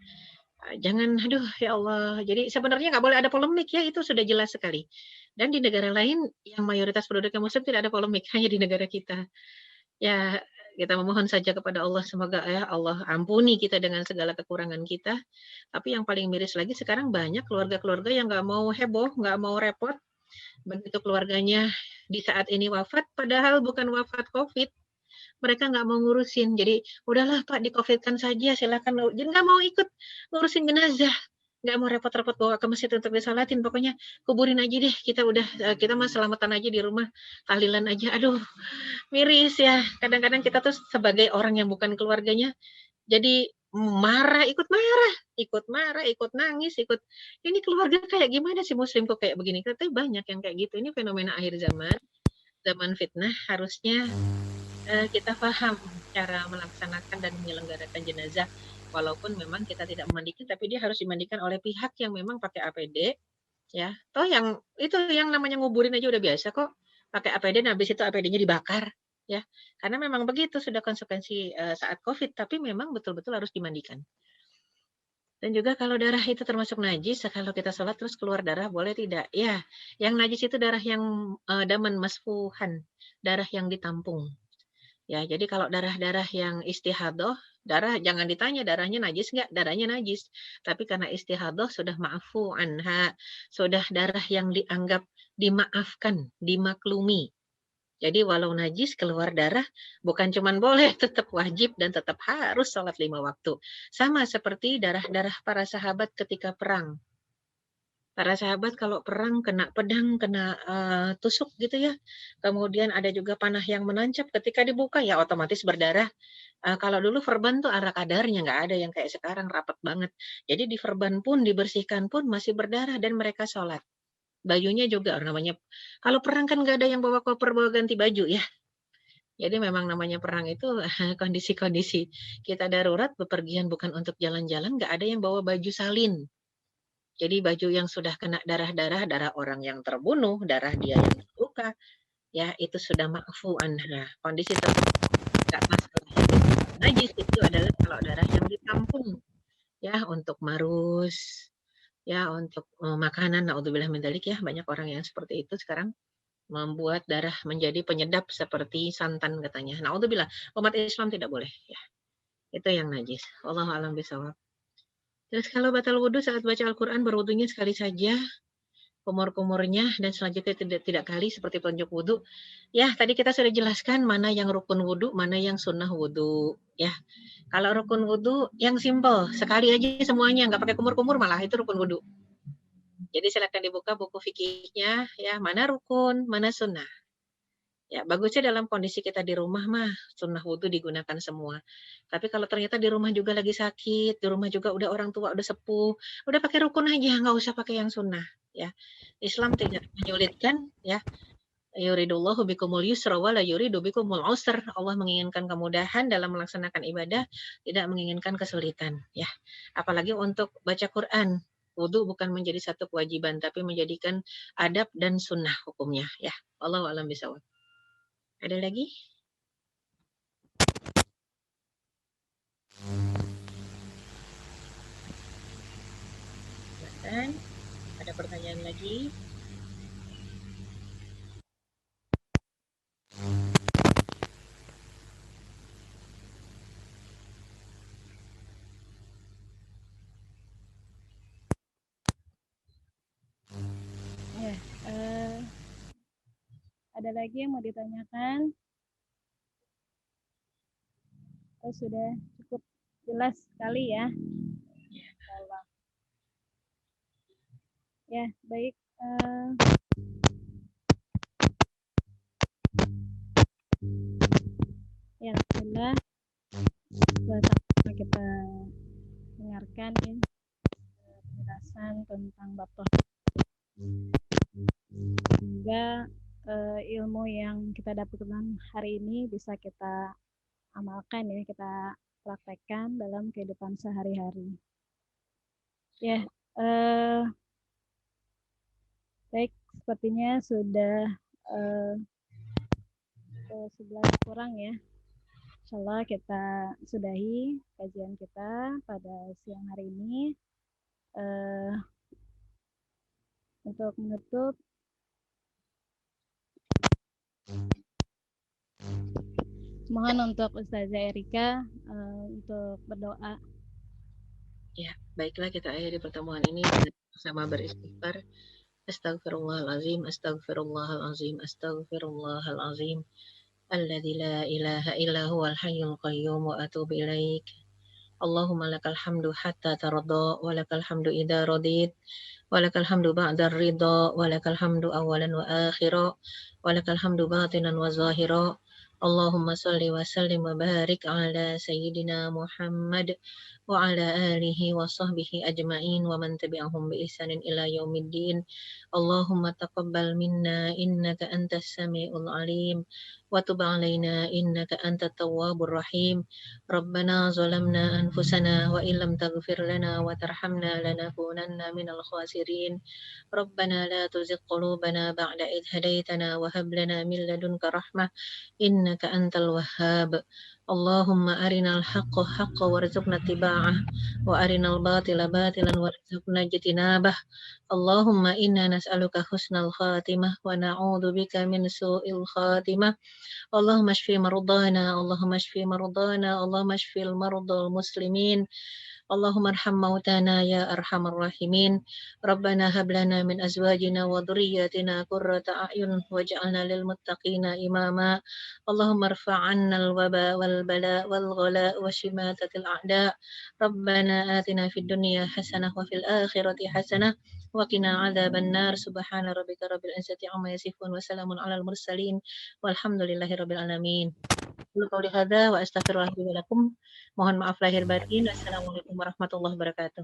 Jangan, aduh ya Allah. Jadi sebenarnya nggak boleh ada polemik ya, itu sudah jelas sekali. Dan di negara lain yang mayoritas penduduknya muslim tidak ada polemik, hanya di negara kita. Ya, kita memohon saja kepada Allah semoga ya Allah ampuni kita dengan segala kekurangan kita. Tapi yang paling miris lagi sekarang banyak keluarga-keluarga yang nggak mau heboh, nggak mau repot. Begitu keluarganya di saat ini wafat, padahal bukan wafat COVID. Mereka nggak mau ngurusin. Jadi, udahlah Pak, di-COVID-kan saja, silakan. Jadi nggak mau ikut ngurusin jenazah. Nggak mau repot-repot bawa ke masjid untuk disolatin. Pokoknya kuburin aja deh. Kita mah selamatan aja di rumah. Tahlilan aja. Aduh, miris ya. Kadang-kadang kita tuh sebagai orang yang bukan keluarganya, jadi ikut marah, ikut nangis, ini keluarga kayak gimana sih muslim kok kayak begini? Tapi banyak yang kayak gitu. Ini fenomena akhir zaman, zaman fitnah. Harusnya kita paham cara melaksanakan dan menyelenggarakan jenazah. Walaupun memang kita tidak memandikan, tapi dia harus dimandikan oleh pihak yang memang pakai APD, ya. Toh yang itu yang namanya nguburin aja udah biasa kok. Pakai APD, nah habis itu APD-nya dibakar, ya. Karena memang begitu sudah konsekuensi saat COVID, tapi memang betul-betul harus dimandikan. Dan juga kalau darah itu termasuk najis, kalau kita sholat terus keluar darah boleh tidak? Ya, yang najis itu darah yang daman masfuhan, darah yang ditampung. Ya, jadi kalau darah-darah yang istihadoh, darah jangan ditanya darahnya najis nggak, darahnya najis. Tapi karena istihadoh sudah ma'fu anha, sudah darah yang dianggap dimaafkan, dimaklumi. Jadi walau najis keluar darah, bukan cuman boleh, tetap wajib dan tetap harus sholat 5 waktu. Sama seperti darah-darah para sahabat ketika perang. Para sahabat kalau perang kena pedang, kena tusuk gitu ya. Kemudian ada juga panah yang menancap ketika dibuka ya otomatis berdarah. Kalau dulu verban tuh ala kadarnya, nggak ada yang kayak sekarang rapat banget. Jadi di verban pun dibersihkan pun masih berdarah dan mereka sholat. Bajunya juga namanya. Kalau perang kan nggak ada yang bawa koper bawa ganti baju ya. Jadi memang namanya perang itu kondisi-kondisi kita darurat bepergian bukan untuk jalan-jalan, nggak ada yang bawa baju salin. Jadi baju yang sudah kena darah-darah, darah orang yang terbunuh, darah dia yang terluka, ya itu sudah ma'fu anha. Kondisi tersebut enggak masalah. Najis itu adalah kalau darah yang ditampung, ya untuk marus, ya untuk makanan, naudzubillah min dzalik ya, banyak orang yang seperti itu sekarang membuat darah menjadi penyedap seperti santan katanya. Naudzubillah, umat Islam tidak boleh ya. Itu yang najis. Wallahu a'lam bishawab. Terus kalau batal wudhu saat baca Al-Quran berwudhunya sekali saja, kumur-kumurnya dan selanjutnya tidak kali seperti petunjuk wudhu. Ya, tadi kita sudah jelaskan mana yang rukun wudhu, mana yang sunnah wudhu. Ya, kalau rukun wudhu yang simple, sekali aja semuanya, nggak pakai kumur-kumur malah itu rukun wudhu. Jadi silakan dibuka buku fikihnya, ya mana rukun, mana sunnah. Ya, bagusnya dalam kondisi kita di rumah mah sunnah wudhu digunakan semua. Tapi kalau ternyata di rumah juga lagi sakit, di rumah juga udah orang tua, udah sepuh, udah pakai rukun aja, nggak usah pakai yang sunnah. Ya, Islam tidak menyulitkan, ya. Yuridullahu bikumul yusra wa la yuridu bikumul usra. Allah menginginkan kemudahan dalam melaksanakan ibadah, tidak menginginkan kesulitan, ya. Apalagi untuk baca Quran. Wudu bukan menjadi satu kewajiban, tapi menjadikan adab dan sunnah hukumnya, ya. Wallahu a'lam bishawab. Ada lagi? Silakan. Ada pertanyaan lagi? Ya, ada lagi yang mau ditanyakan? Oh, sudah cukup jelas sekali ya. Insyaallah. Ya, baik. Ya, alhamdulillah. Setelah kita dengarkan ya penjelasan tentang bab tauhid, sehingga ilmu yang kita dapatkan hari ini bisa kita amalkan ya, kita praktekkan dalam kehidupan sehari-hari. Ya, baik, sepertinya sudah 11 kurang ya. Insyaallah kita sudahi kajian kita pada siang hari ini. Untuk menutup, mohon untuk Ustazah Erika untuk berdoa. Ya, baiklah kita akhiri pertemuan ini bersama beristighfar. Astaghfirullahalazim, astaghfirullahalazim, astaghfirullahalazim. Alladzi la ilaha illa huwal hayyul qayyum wa atubu ilaik. Allahumma lakal hamdu hatta tarda wa lakal hamdu idza radit wa lakal hamdu ba'da ridha wa lakal hamdu awalan wa akhira wa lakal hamdu batinan wa zahira. Allahumma salli wa sallim wa barik ala sayyidina Muhammad wa ala alihi wa sahbihi ajma'in wa man tabi'ahum bi ihsanin ila yaumiddin. Allahumma taqabbal minna innaka antas samiul alim wa tub alaina innaka antat tawwabur rahim. Rabbana zalamna anfusana wa illam taghfir lana wa tarhamna lanakunanna minal khasirin. Rabbana la tuzigh qulubana ba'da idh hadaitana wa hab lana min ladunka rahmah innaka antal wahhab. Allahumma arinal haqqa haqqa warzuqna tiba'ah wa arinal batila batilan warzuqna jitinabah. Allahumma inna nas'aluka husnal khatimah wa na'udzu bika min su'il khatimah. Allahumma shfi mardana, Allahumma shfi mardana, Allahumma shfil mardal muslimin. Allahumma arham mautana ya arhamar rahimin. Rabbana hab lana min azwajina wa dhurriyyatina qurrata a'yun waj'alna lil muttaqina imama. Allahumma irfa' 'anna al-waba wal bala wal ghala wa shimatatil a'da. Rabbana atina fid dunya hasanah wa fil akhirati hasanah wa qina 'adzaban nar. Subhana rabbika rabbil izzati 'amma yasifun wa salamun 'alal mursalin walhamdulillahi rabbil alamin. Qulu qouli hadza wa astaghfirullah li wa lakum. Mohon maaf lahir batin. Wassalamualaikum warahmatullahi wabarakatuh.